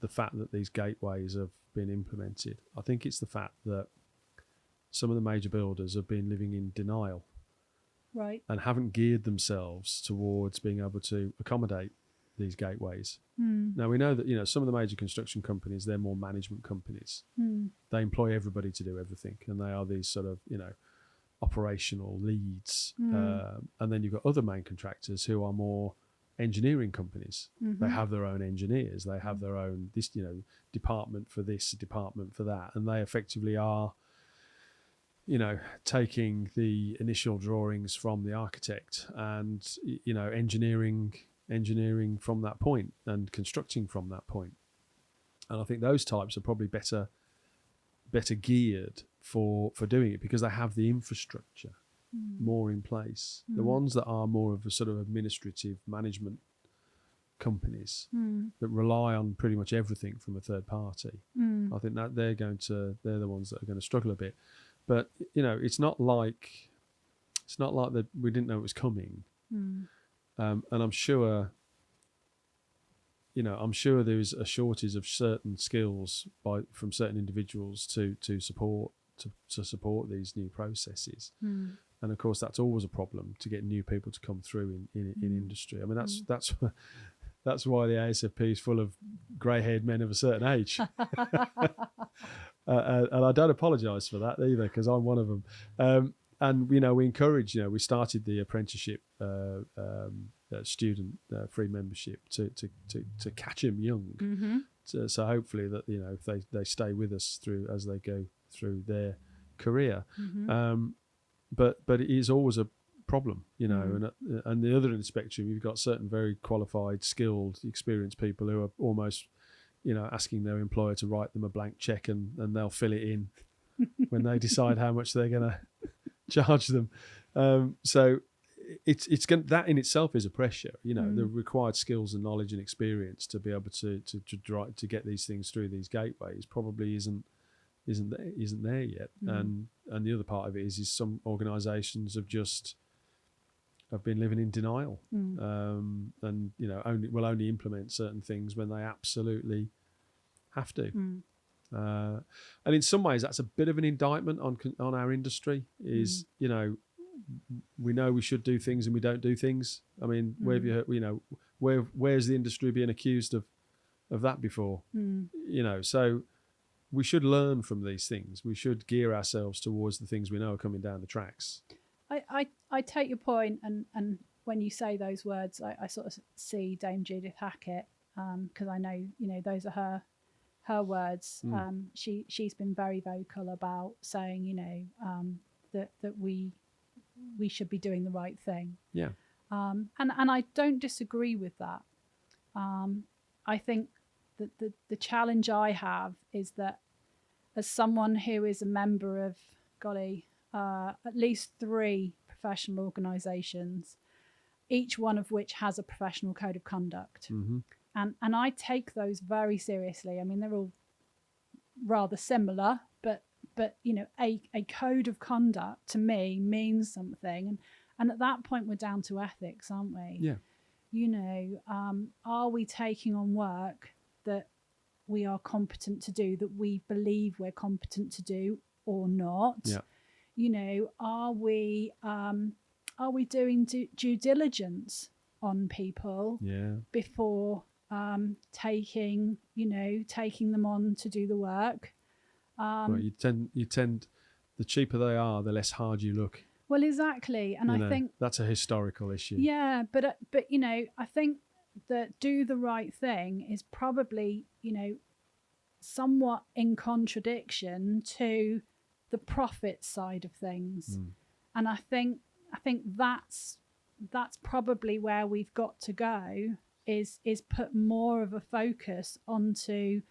the fact that these gateways have been implemented. I think it's the fact that some of the major builders have been living in denial, Right. and haven't geared themselves towards being able to accommodate these gateways. Now, we know that some of the major construction companies, they're more management companies. They employ everybody to do everything, and they are these sort of operational leads. And then you've got other main contractors who are more engineering companies. They have their own engineers, they have their own department for this, department for that, and they effectively are taking the initial drawings from the architect and engineering from that point and constructing from that point. And I think those types are probably better geared for doing it, because they have the infrastructure more in place. The ones that are more of a sort of administrative management companies that rely on pretty much everything from a third party, I think that they're the ones that are going to struggle a bit. But it's not like that we didn't know it was coming. And I'm sure there is a shortage of certain skills from certain individuals to support these new processes. And of course, that's always a problem, to get new people to come through in industry. I mean, that's why the ASFP is full of grey-haired men of a certain age. And I don't apologise for that either, because I'm one of them. And we encourage. We started the apprenticeship student free membership to catch them young. So hopefully that if they stay with us as they go through their career. But it is always a problem, and the other end of the spectrum, you've got certain very qualified, skilled, experienced people who are almost asking their employer to write them a blank check, and they'll fill it in when they decide how much they're going to charge them. So it's going, that in itself is a pressure. The required skills and knowledge and experience to be able to get these things through these gateways probably isn't there yet. And the other part of it is some organisations have been living in denial, and will only implement certain things when they absolutely have to. And in some ways, that's a bit of an indictment on our industry. We know we should do things and we don't do things. I mean, where have you heard? Where's the industry being accused of that before? So we should learn from these things. We should gear ourselves towards the things we know are coming down the tracks. I take your point, and when you say those words, I sort of see Dame Judith Hackett, because I know those are her words. She's been very vocal about saying that we should be doing the right thing. Yeah. And I don't disagree with that. I think that the challenge I have is that, as someone who is a member of at least 3 professional organisations, each one of which has a professional code of conduct. And I take those very seriously. I mean, they're all rather similar, but a code of conduct to me means something. And at that point, we're down to ethics, aren't we? Yeah. Are we taking on work that we are competent to do, that we believe we're competent to do, or not? Yeah. Are we doing due diligence on people before taking them on to do the work? Well, you tend, the cheaper they are, the less hard you look. Well, exactly, and I think that's a historical issue. Yeah, but I think that do the right thing is probably somewhat in contradiction to the profit side of things. And I think that's probably where we've got to go, is put more of a focus onto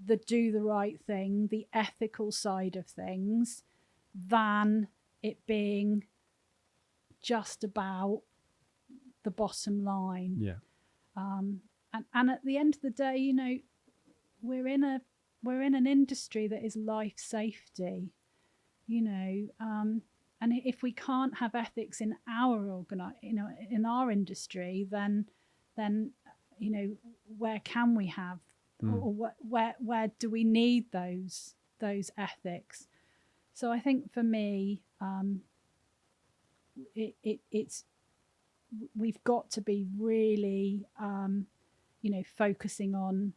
the do the right thing, the ethical side of things, than it being just about the bottom line. Yeah. And at the end of the day, we're in an industry that is life safety. And if we can't have ethics in our in our industry, then where can we have, or where do we need those ethics? So I think for me, it's we've got to be really focusing on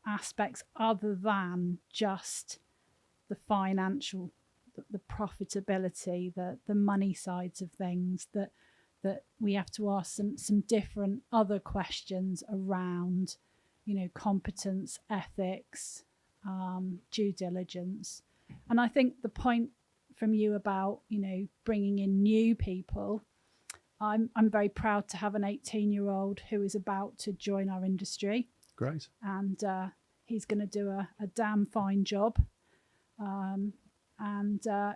aspects other than just the financial, the profitability, the money sides of things, that we have to ask some different other questions around competence, ethics, due diligence. And I think the point from you about bringing in new people, I'm very proud to have an 18-year-old who is about to join our industry. Great. And he's going to do a damn fine job.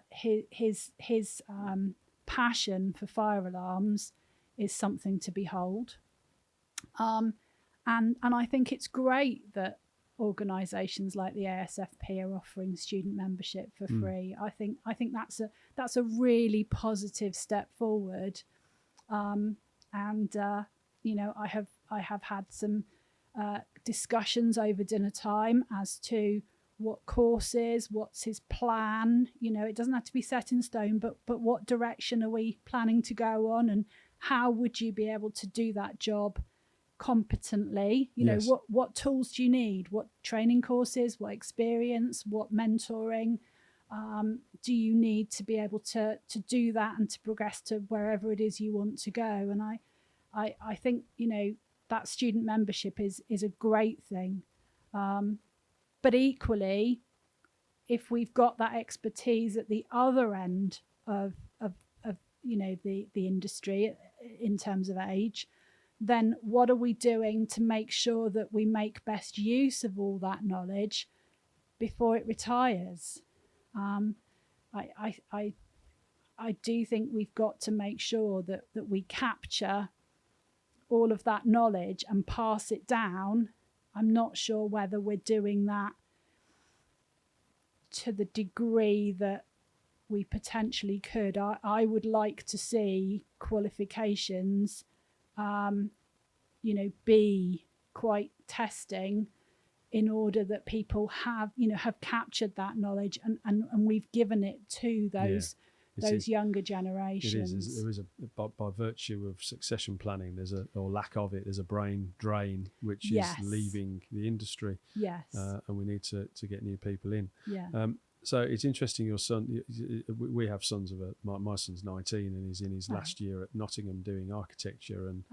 His passion for fire alarms is something to behold. And I think it's great that organisations like the ASFP are offering student membership for free. I think that's a really positive step forward. I have had some discussions over dinner time as to what courses, what's his plan. It doesn't have to be set in stone, but what direction are we planning to go on, and how would you be able to do that job competently? Yes. What tools do you need? What training courses, what experience, what mentoring do you need to be able to do that and to progress to wherever it is you want to go? And I think that student membership is a great thing. But equally, if we've got that expertise at the other end of the industry in terms of age, then what are we doing to make sure that we make best use of all that knowledge before it retires? I do think we've got to make sure that we capture all of that knowledge and pass it down. I'm not sure whether we're doing that to the degree that we potentially could. I would like to see qualifications, be quite testing, in order that people have captured that knowledge and we've given it to those younger generations. It is. There is by virtue of succession planning, or lack of it, there's a brain drain which is leaving the industry. Yes. And we need to get new people in. Yeah. So it's interesting. Your son, we have sons my son's 19 and he's in his last year at Nottingham doing architecture, and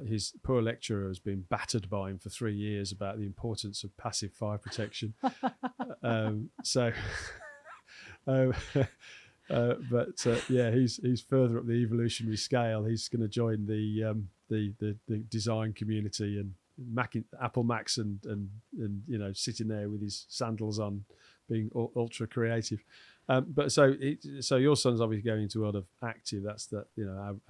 his poor lecturer has been battered by him for 3 years about the importance of passive fire protection. He's further up the evolutionary scale. He's going to join the design community and Apple Macs and sitting there with his sandals on, being ultra creative. So your son's obviously going into a lot of active. That's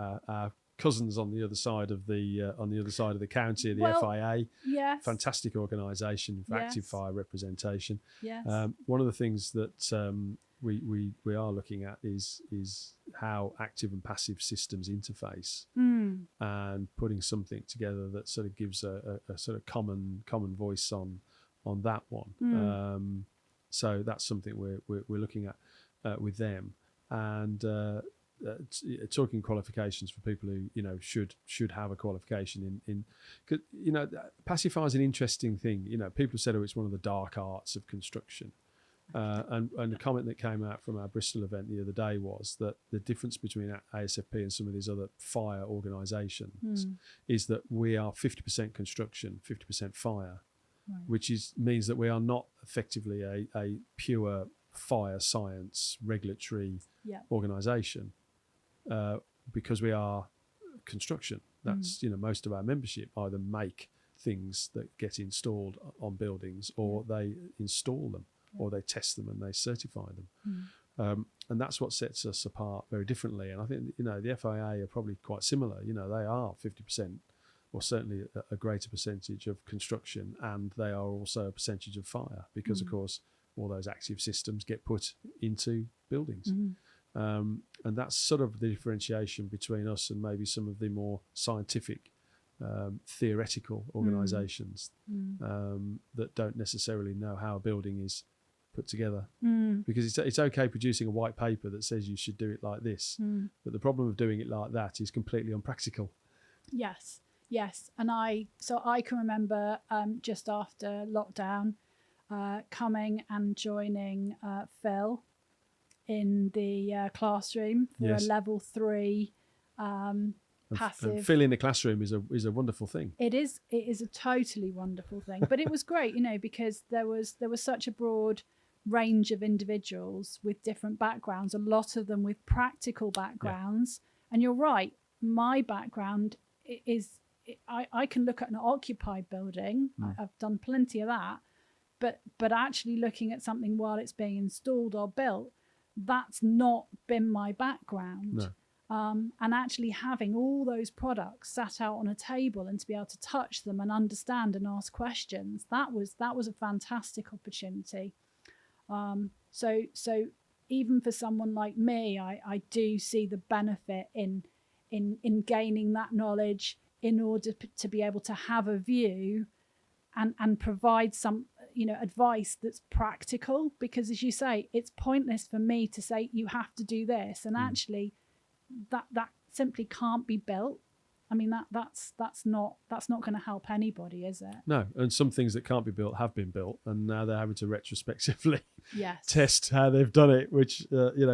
our cousins on the other side of the county, the FIA. Yes. Fantastic organisation for active fire representation. Yes. One of the things that we are looking at is how active and passive systems interface, and putting something together that sort of gives a sort of common voice on that one. So that's something we're looking at with them, and talking qualifications for people who should have a qualification in passive fire is an interesting thing. People have said, it's one of the dark arts of construction. And the comment that came out from our Bristol event the other day was that the difference between ASFP and some of these other fire organisations is that we are 50% construction, 50% fire, which means that we are not effectively a pure fire science regulatory organisation, because we are construction. That's most of our membership either make things that get installed on buildings, or they install them, or they test them and they certify them. And that's what sets us apart very differently. And I think, the FIA are probably quite similar. They are 50%, or certainly a greater percentage of construction, and they are also a percentage of fire, because of course all those active systems get put into buildings. Mm-hmm. And that's sort of the differentiation between us and maybe some of the more scientific, theoretical organisations that don't necessarily know how a building is put together. Because it's okay producing a white paper that says you should do it like this, but the problem of doing it like that is completely unpractical. Yes. And I can remember just after lockdown coming and joining Phil in the classroom for a level 3 passive. And Phil in the classroom is a wonderful thing. It is a totally wonderful thing, but it was great, because there was such a broad range of individuals with different backgrounds, a lot of them with practical backgrounds. And you're right, my background is I can look at an occupied building. I've done plenty of that, but actually looking at something while it's being installed or built, that's not been my background. No. And actually having all those products sat out on a table and to be able to touch them and understand and ask questions, that was a fantastic opportunity. So even for someone like me, I do see the benefit in gaining that knowledge in order to be able to have a view and provide some advice that's practical, because as you say, it's pointless for me to say you have to do this, and actually that simply can't be built. I mean, that's not going to help anybody, is it? No, and some things that can't be built have been built, and now they're having to retrospectively test how they've done it, which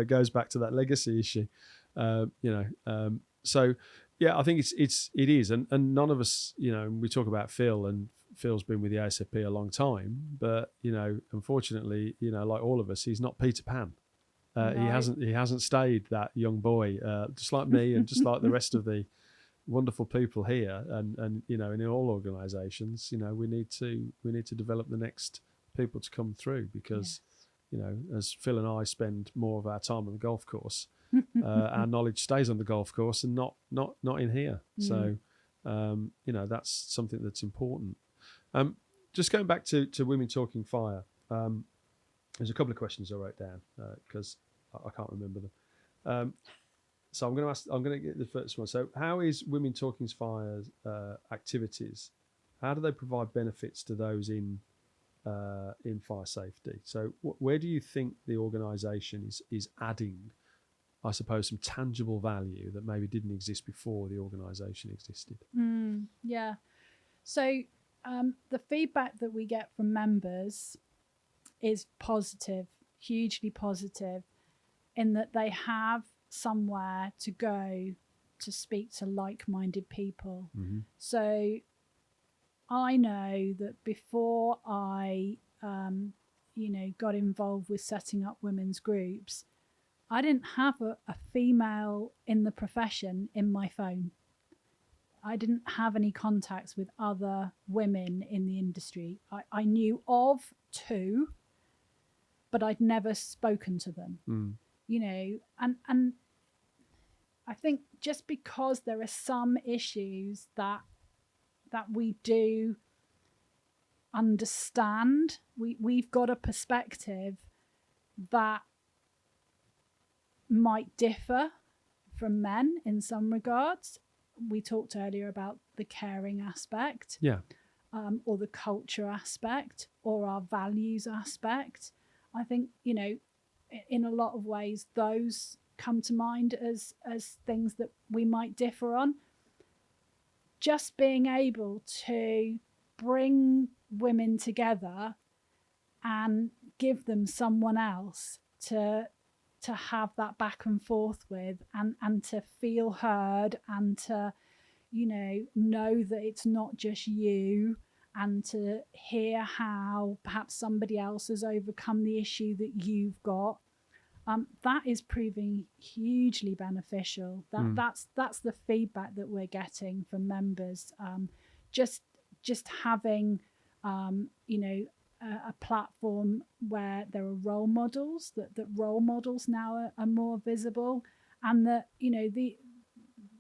goes back to that legacy issue. So yeah, I think it is, and none of us, we talk about Phil, and Phil's been with the ASFP a long time, but unfortunately, like all of us, he's not Peter Pan. No. He hasn't stayed that young boy, just like me, and just like the rest of the wonderful people here, and in all organisations, we need to develop the next people to come through, because as Phil and I spend more of our time on the golf course, our knowledge stays on the golf course and not in here. So that's something that's important. Just going back to Women Talking Fire, there's a couple of questions I wrote down because I can't remember them. So I'm going to get the first one. So how is Women Talking Fire's activities, how do they provide benefits to those in fire safety? So where do you think the organisation is adding, I suppose, some tangible value that maybe didn't exist before the organisation existed? Yeah. So the feedback that we get from members is positive, hugely positive, in that they have somewhere to go to speak to like-minded people. So I know that before I got involved with setting up women's groups, I didn't have a female in the profession in my phone. I didn't have any contacts with other women in the industry. I knew of 2, but I'd never spoken to them. And I think just because there are some issues that we do understand, we've got a perspective that might differ from men in some regards. We talked earlier about the caring aspect, or the culture aspect, or our values aspect. I think, in a lot of ways, those come to mind as things that we might differ on. Just being able to bring women together and give them someone else to have that back and forth with, and to feel heard, and to know that it's not just you, and to hear how perhaps somebody else has overcome the issue that you've got, that is proving hugely beneficial. That's the feedback that we're getting from members. Just having a platform where there are role models, that role models now are more visible, and that the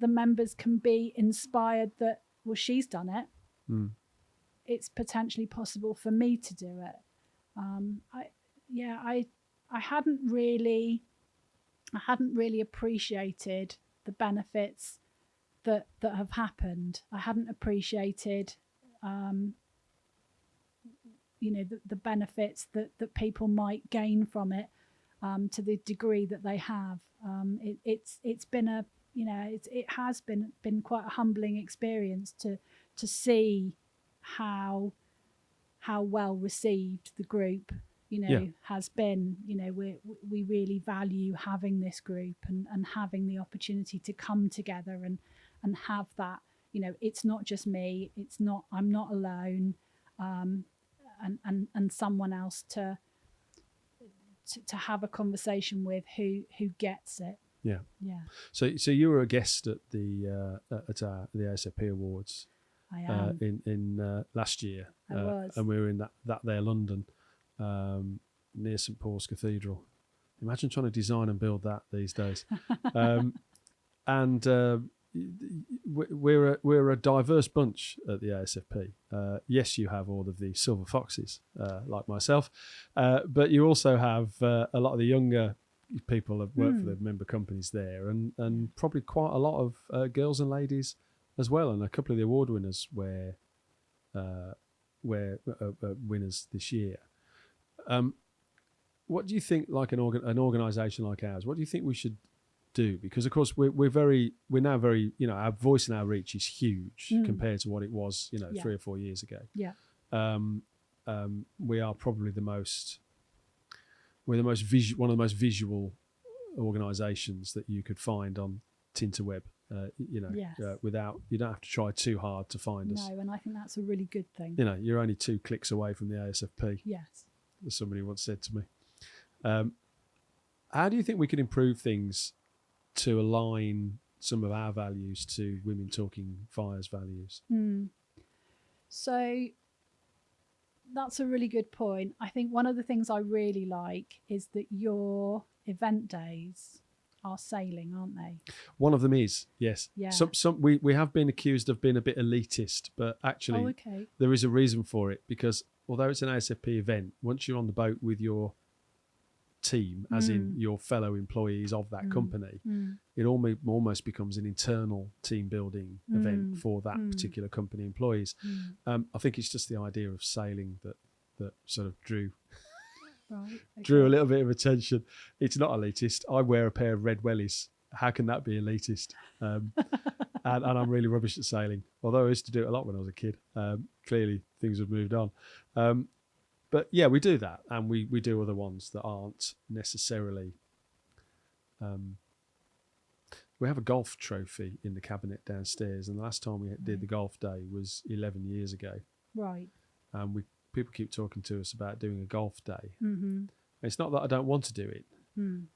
members can be inspired that, well, she's done it, it's potentially possible for me to do it. yeah, I hadn't really appreciated the benefits that have happened. I hadn't appreciated, the benefits that people might gain from it, to the degree that they have. It's been it has been quite a humbling experience to see how well received the group has been. We really value having this group and having the opportunity to come together and have that. It's not just me, I'm not alone, and someone else to have a conversation with who gets it. Yeah. Yeah. So you were a guest at the ASFP Awards. I am. In last year. I was. And we were in that there London, near St Paul's Cathedral. Imagine trying to design and build that these days. We're a diverse bunch at the ASFP. Yes, you have all of the silver foxes, like myself, but you also have a lot of the younger people that work for the member companies there, and probably quite a lot of girls and ladies as well, and a couple of the award winners were winners this year. What do you think, like an organisation like ours, what do you think we should do? Because of course we're now very, our voice and our reach is huge compared to what it was 3 or 4 years ago. Yeah. We are probably one of the most visual organisations that you could find on Tinterweb. Yes. Without, you don't have to try too hard to find us. No, and I think that's a really good thing. You're only 2 clicks away from the ASFP. Yes. As somebody once said to me. How do you think we could improve things to align some of our values to Women Talking Fire's values? So that's a really good point. I think one of the things I really like is that your event days are sailing, aren't they? One of them is, yes. Yeah. We have been accused of being a bit elitist, but actually there is a reason for it, because although it's an ASFP event, once you're on the boat with your team, as in your fellow employees of that company, it almost becomes an internal team building event for that particular company employees. I think it's just the idea of sailing that sort of drew a little bit of attention. It's not elitist. I wear a pair of red wellies. How can that be elitist? And I'm really rubbish at sailing, although I used to do it a lot when I was a kid. Clearly things have moved on. But yeah, we do that, and we do other ones that aren't necessarily. We have a golf trophy in the cabinet downstairs, and the last time we did the golf day was 11 years ago. Right. And people keep talking to us about doing a golf day. It's not that I don't want to do it.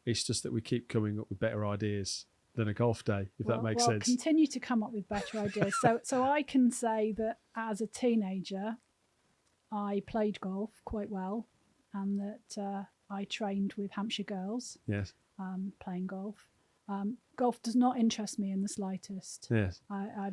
It's just that we keep coming up with better ideas than a golf day, if that makes sense. Continue to come up with better ideas. So I can say that as a teenager, I played golf quite well, and that I trained with Hampshire girls. Yes. Playing golf. Golf does not interest me in the slightest. Yes. I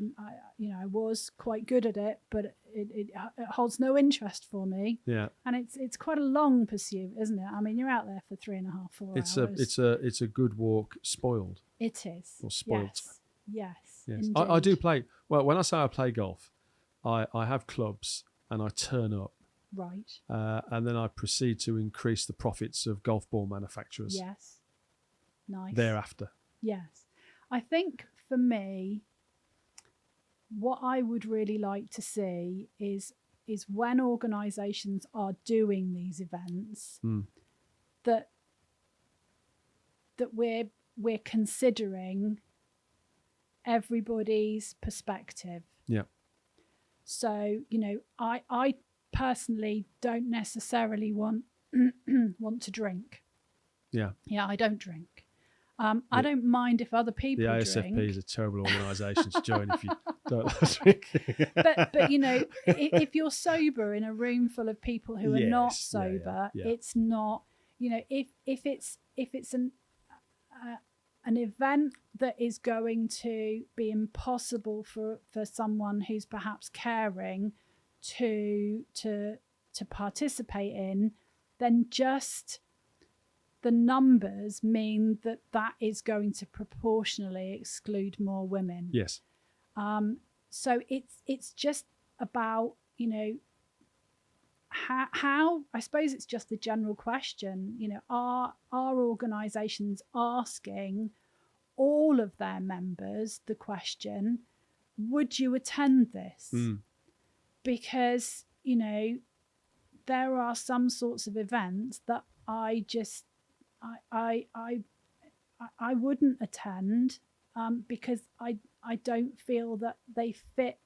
was quite good at it, but it holds no interest for me. Yeah. And it's quite a long pursuit, isn't it? I mean, you're out there for 3.5, 4 hours. It's a good walk spoiled. It is. Or spoilt. Yes. Yes. I do play. Well, when I say I play golf, I have clubs and I turn up. Right. And then I proceed to increase the profits of golf ball manufacturers. Yes. Nice. Thereafter. Yes. I think for me, what I would really like to see is when organisations are doing these events, that we're considering everybody's perspective. Yeah. So, I personally don't necessarily want to drink. Yeah. Yeah, I don't drink. I don't mind if other people drink. The ASFP is a terrible organisation to join if you don't like drinking. but if you're sober in a room full of people who are not sober, it's not. If it's an event that is going to be impossible for someone who's perhaps caring to participate in, then just the numbers mean that that is going to proportionally exclude more women. Yes. So it's just about, how I suppose it's just the general question, are organisations asking all of their members the question, would you attend this? Because, there are some sorts of events that I wouldn't attend because I don't feel that they fit,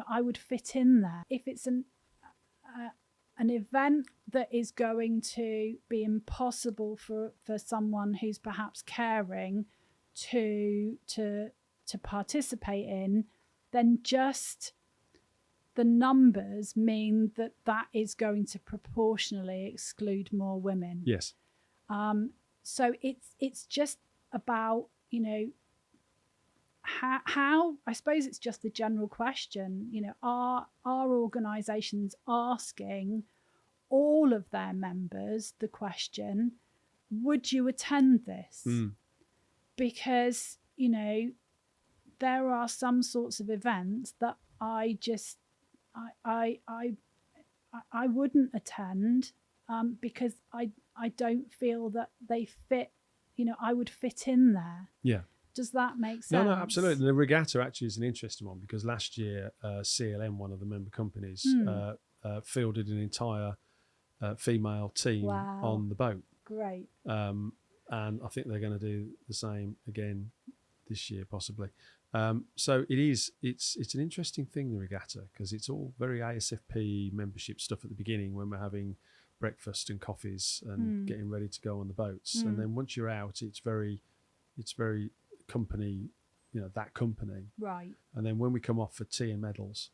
I would fit in there. If it's an event that is going to be impossible for someone who's perhaps caring to participate in, then just the numbers mean that that is going to proportionally exclude more women. Yes. So it's just about, how I suppose it's just the general question, are organisations asking all of their members the question, would you attend this? Because, there are some sorts of events that I wouldn't attend because I don't feel that they fit, I would fit in there. Yeah. Does that make sense? No, absolutely. The regatta actually is an interesting one because last year CLM, one of the member companies, fielded an entire female team on the boat. Great. And I think they're going to do the same again this year, possibly. So it's an interesting thing, the regatta, because it's all very ASFP membership stuff at the beginning when we're having breakfast and coffees and getting ready to go on the boats. And then once you're out, it's very company, that company. Right. And then when we come off for tea and medals,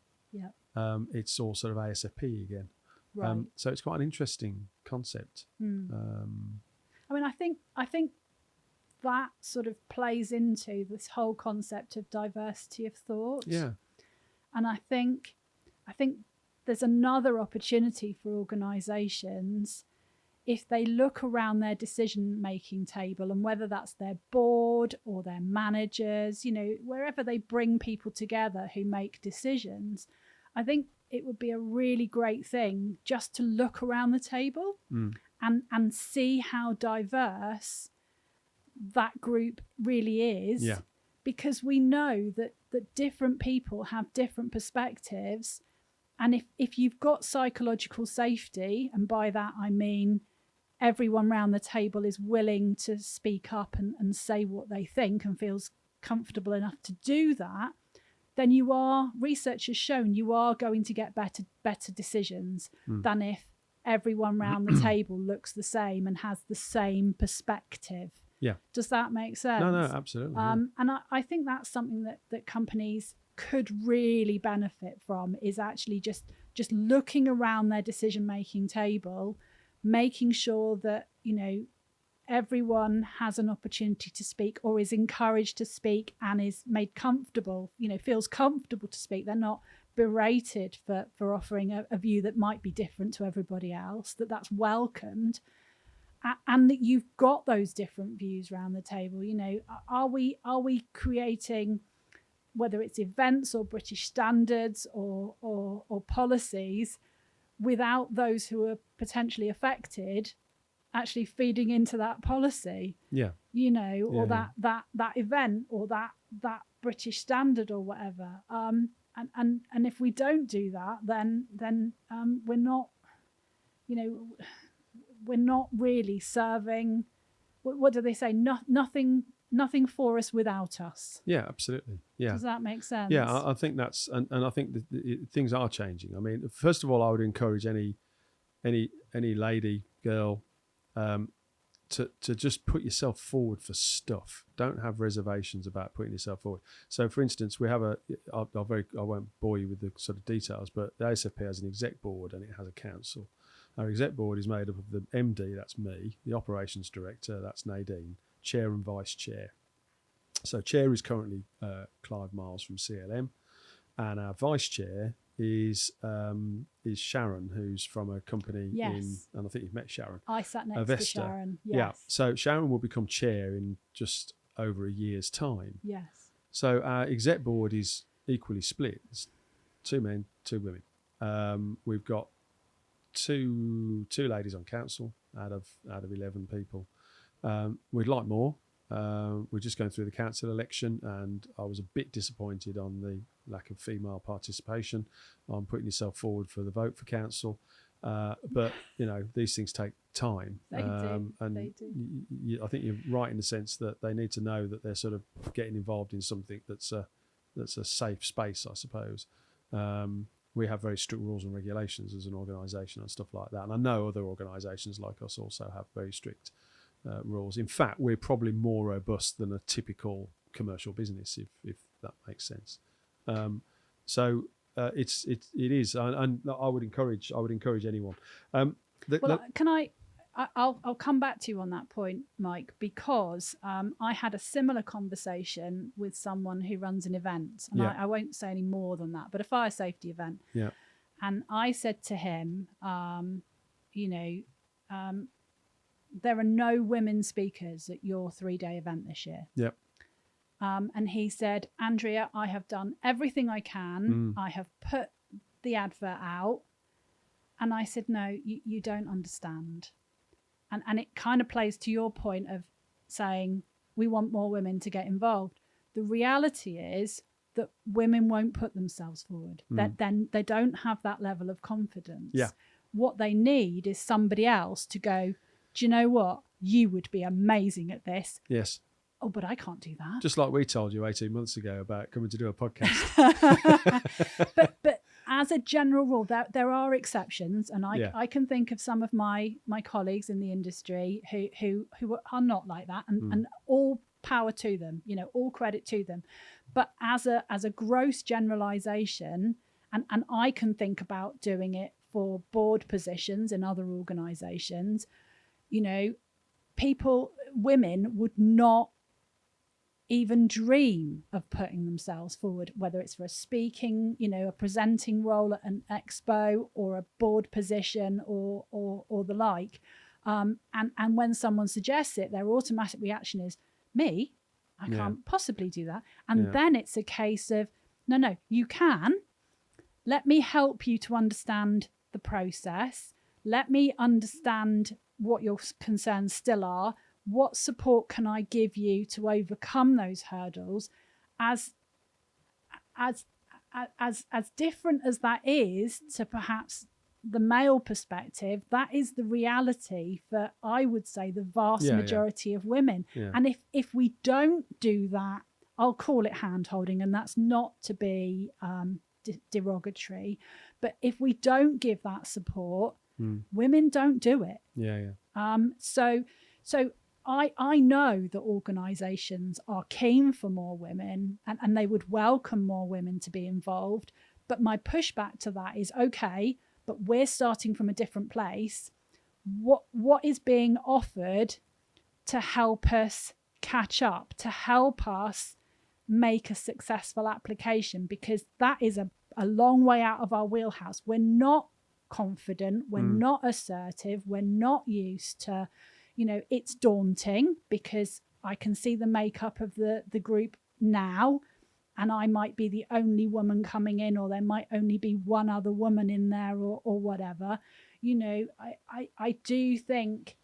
it's all sort of ASFP again. Right. So it's quite an interesting concept. I mean, I think that sort of plays into this whole concept of diversity of thought. Yeah. And I think there's another opportunity for organisations if they look around their decision-making table, and whether that's their board or their managers, wherever they bring people together who make decisions, I think it would be a really great thing just to look around the table and see how diverse that group really is. Yeah. Because we know that different people have different perspectives. And if you've got psychological safety, and by that I mean everyone round the table is willing to speak up and say what they think and feels comfortable enough to do that, then research has shown you are going to get better decisions than if everyone round the table looks the same and has the same perspective. Yeah. Does that make sense? No, absolutely. And I think that's something that companies could really benefit from, is actually just looking around their decision-making table, making sure that, everyone has an opportunity to speak or is encouraged to speak and is made comfortable, feels comfortable to speak. They're not berated for offering a view that might be different to everybody else, that's welcomed. And that you've got those different views around the table. Are we creating, whether it's events or British standards or policies, without those who are potentially affected actually feeding into that policy? Yeah. That event or that British standard or whatever. And if we don't do that, then we're not, we're not really serving. What do they say? Nothing for us without us. Yeah, absolutely. Yeah. Does that make sense? Yeah, I think that's, and I think that things are changing. I mean, first of all, I would encourage any lady, girl, to just put yourself forward for stuff. Don't have reservations about putting yourself forward. So, for instance, we have I won't bore you with the sort of details, but the ASFP has an exec board and it has a council. Our exec board is made up of the MD, that's me, the operations director, that's Nadine, chair and vice chair. So chair is currently Clive Miles from CLM, and our vice chair is Sharon, who's from a company Yes. and I think you've met Sharon. I sat next Avesta. to Sharon. Yes. Yeah. So Sharon will become chair in just over a year's time. Yes. So our exec board is equally split. It's 2 men, 2 women. We've got two ladies on council out of 11 people. We'd like more. We're just going through the council election, and I was a bit disappointed on the lack of female participation on putting yourself forward for the vote for council. But these things take time. They do. And They do. I think you're right in the sense that they need to know that they're sort of getting involved in something that's a safe space, I suppose. We have very strict rules and regulations as an organisation and stuff like that. And I know other organisations like us also have very strict rules. In fact, we're probably more robust than a typical commercial business, if that makes sense. So it is, and I would encourage anyone. I'll come back to you on that point, Mike, because I had a similar conversation with someone who runs an event, and I won't say any more than that, but a fire safety event. Yeah. And I said to him, there are no women speakers at your 3-day event this year. Yep. And he said, Andrea, I have done everything I can. I have put the advert out. And I said, no, you don't understand. And it kind of plays to your point of saying we want more women to get involved. The reality is that women won't put themselves forward. That then they don't have that level of confidence. Yeah. What they need is somebody else to go, do you know what? You would be amazing at this. Yes. Oh, but I can't do that. Just like we told you 18 months ago about coming to do a podcast. but as a general rule, there are exceptions, and I can think of some of my colleagues in the industry who are not like that, and all power to them, all credit to them. But as a gross generalization, and I can think about doing it for board positions in other organizations, women would not even dream of putting themselves forward, whether it's for a speaking, a presenting role at an expo or a board position or the like. And when someone suggests it, their automatic reaction is, me? I can't possibly do that. And then it's a case of, no, you can. Let me help you to understand the process. Let me understand what your concerns still are. What support can I give you to overcome those hurdles? As different as that is to perhaps the male perspective, that is the reality for, I would say, the vast majority of women. Yeah. And if we don't do that, I'll call it hand-holding, and that's not to be derogatory, but if we don't give that support, women don't do it. So I know that organisations are keen for more women and they would welcome more women to be involved. But my pushback to that is, okay, but we're starting from a different place. What is being offered to help us catch up, to help us make a successful application? Because that is a long way out of our wheelhouse. We're not confident, we're not assertive, we're not used to, it's daunting because I can see the makeup of the group now, and I might be the only woman coming in, or there might only be one other woman in there, or whatever. I do think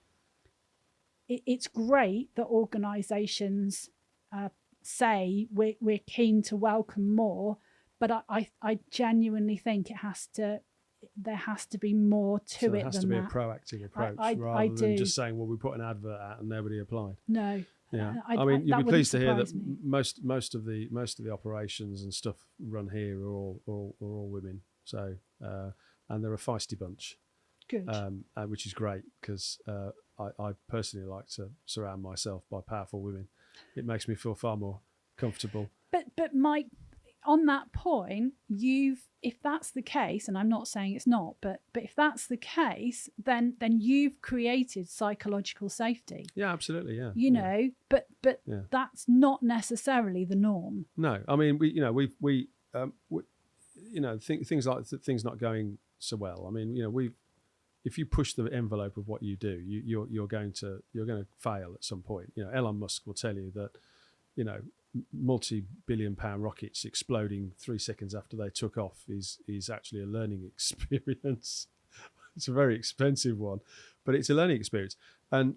it's great that organisations say we're keen to welcome more, but I genuinely think there has to be more to it than that. It has to be a proactive approach rather than just saying, well, we put an advert out and nobody applied. No. Yeah. I mean, you'd be pleased to hear that most of the operations and stuff run here are all women. So and they're a feisty bunch. Good. Which is great because I personally like to surround myself by powerful women. It makes me feel far more comfortable. But Mike, on that point, if that's the case, and I'm not saying it's not, but if that's the case, then you've created psychological safety. Yeah, absolutely. Yeah. But that's not necessarily the norm. No, I mean we things like things not going so well. I mean, if you push the envelope of what you do, you're going to fail at some point. Elon Musk will tell you that, multi-billion-pound rockets exploding 3 seconds after they took off is actually a learning experience. It's a very expensive one, but it's a learning experience. And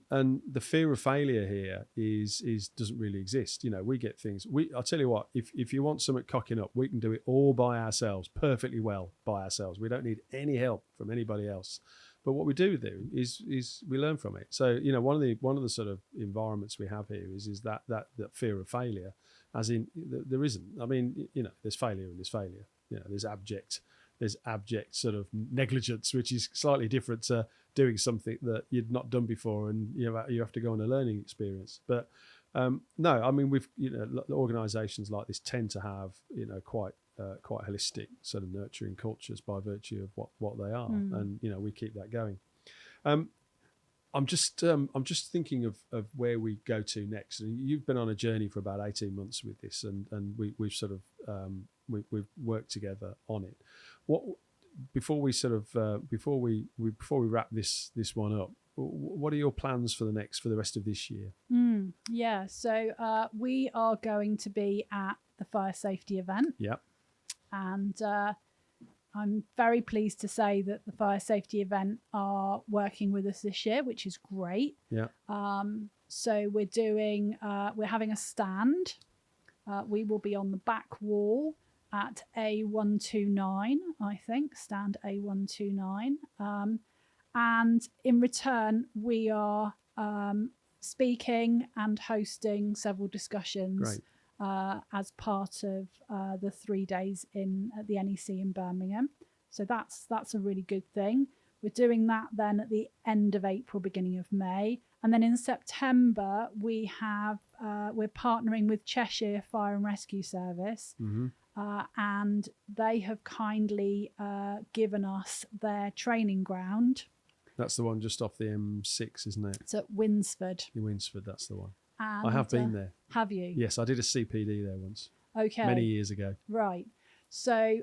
the fear of failure here is doesn't really exist. We get things. I'll tell you what, if you want something cocking up, we can do it all by ourselves, perfectly well by ourselves. We don't need any help from anybody else. But what we do is we learn from it. So one of the sort of environments we have here is that fear of failure, as in there isn't. I mean, there's failure and there's failure. There's abject sort of negligence, which is slightly different to doing something that you'd not done before, and you have to go on a learning experience. But no, I mean, organisations like this tend to have quite holistic sort of nurturing cultures by virtue of what they are, and we keep that going. I'm just thinking of where we go to next. And you've been on a journey for about 18 months with this, and we've sort of we've worked together on it. Before we wrap this one up, what are your plans for the rest of this year? Yeah, so we are going to be at the fire safety event. Yeah. And I'm very pleased to say that the fire safety event are working with us this year, which is great. Yeah. So we're having a stand. We will be on the back wall at A129, I think, stand A129. And in return, we are speaking and hosting several discussions as part of the 3 days at the NEC in Birmingham. So that's a really good thing. We're doing that then at the end of April, beginning of May. And then in September, we're partnering with Cheshire Fire and Rescue Service. Mm-hmm. And they have kindly given us their training ground. That's the one just off the M6, isn't it? It's at Winsford. In Winsford, that's the one. And, I have been there. Have you? Yes, I did a CPD there once. Okay. Many years ago. Right. So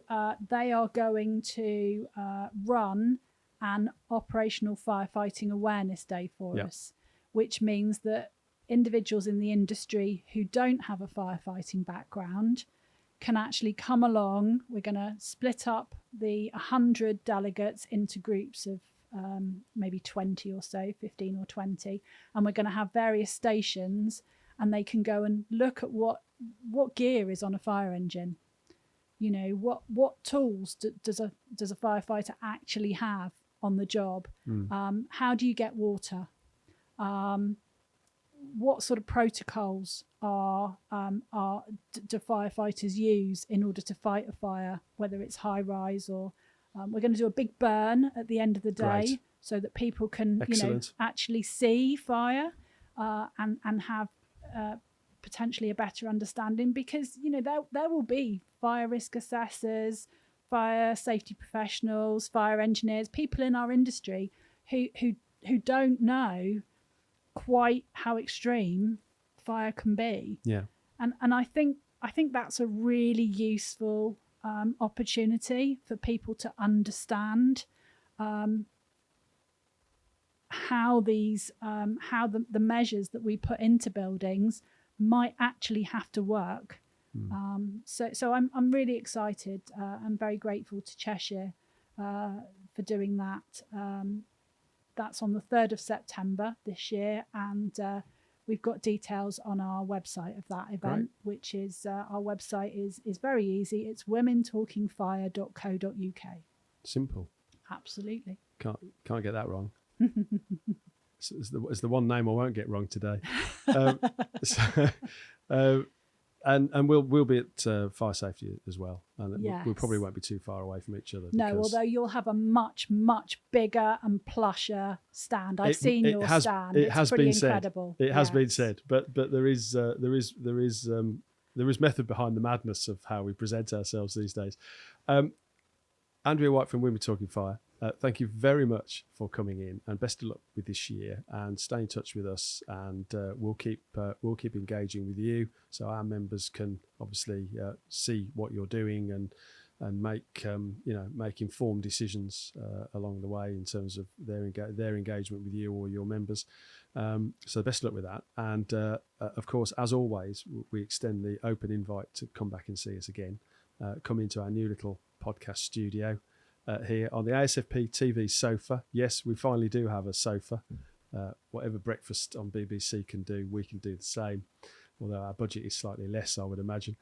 they are going to run an operational firefighting awareness day for us, which means that individuals in the industry who don't have a firefighting background can actually come along. We're going to split up the 100 delegates into groups of maybe 20 or so, 15 or 20, and we're going to have various stations, and they can go and look at what gear is on a fire engine. What tools does a firefighter actually have on the job? How do you get water? What sort of protocols do firefighters use in order to fight a fire, whether it's high rise or we're going to do a big burn at the end of the day so that people can actually see fire and have potentially a better understanding, because there will be fire risk assessors, fire safety professionals, fire engineers, people in our industry who don't know quite how extreme fire can be. Yeah. And I think that's a really useful opportunity for people to understand how the measures that we put into buildings might actually have to work. So I'm really excited. I'm very grateful to Cheshire for doing that. That's on the 3rd of September this year, and we've got details on our website of that event, which is our website is very easy. It's womentalkingfire.co.uk. Simple. Absolutely. Can't get that wrong. It's the one name I won't get wrong today. And we'll be at fire safety as well, and we probably won't be too far away from each other. No, although you'll have a much bigger and plusher stand. I've seen your stand. It's pretty incredible. It has been said, but there is method behind the madness of how we present ourselves these days. Andrea White from Women Talking Fire, thank you very much for coming in, and best of luck with this year, and stay in touch with us, and we'll keep engaging with you so our members can obviously see what you're doing, and make make informed decisions along the way in terms of their engagement with you or your members. So best of luck with that. And of course, as always, we extend the open invite to come back and see us again. Come into our new little podcast studio here on the ASFP TV sofa. Yes, we finally do have a sofa. Whatever breakfast on BBC can do, we can do the same, although our budget is slightly less, I would imagine.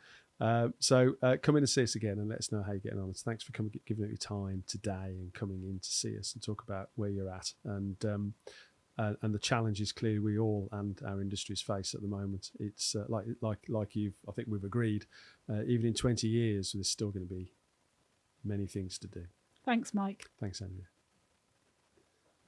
So come in and see us again and let us know how you're getting on. So thanks for giving up your time today and coming in to see us and talk about where you're at and the challenges clearly we all and our industries face at the moment. It's I think we've agreed, even in 20 years, there's still going to be many things to do. Thanks, Mike. Thanks, Andrea.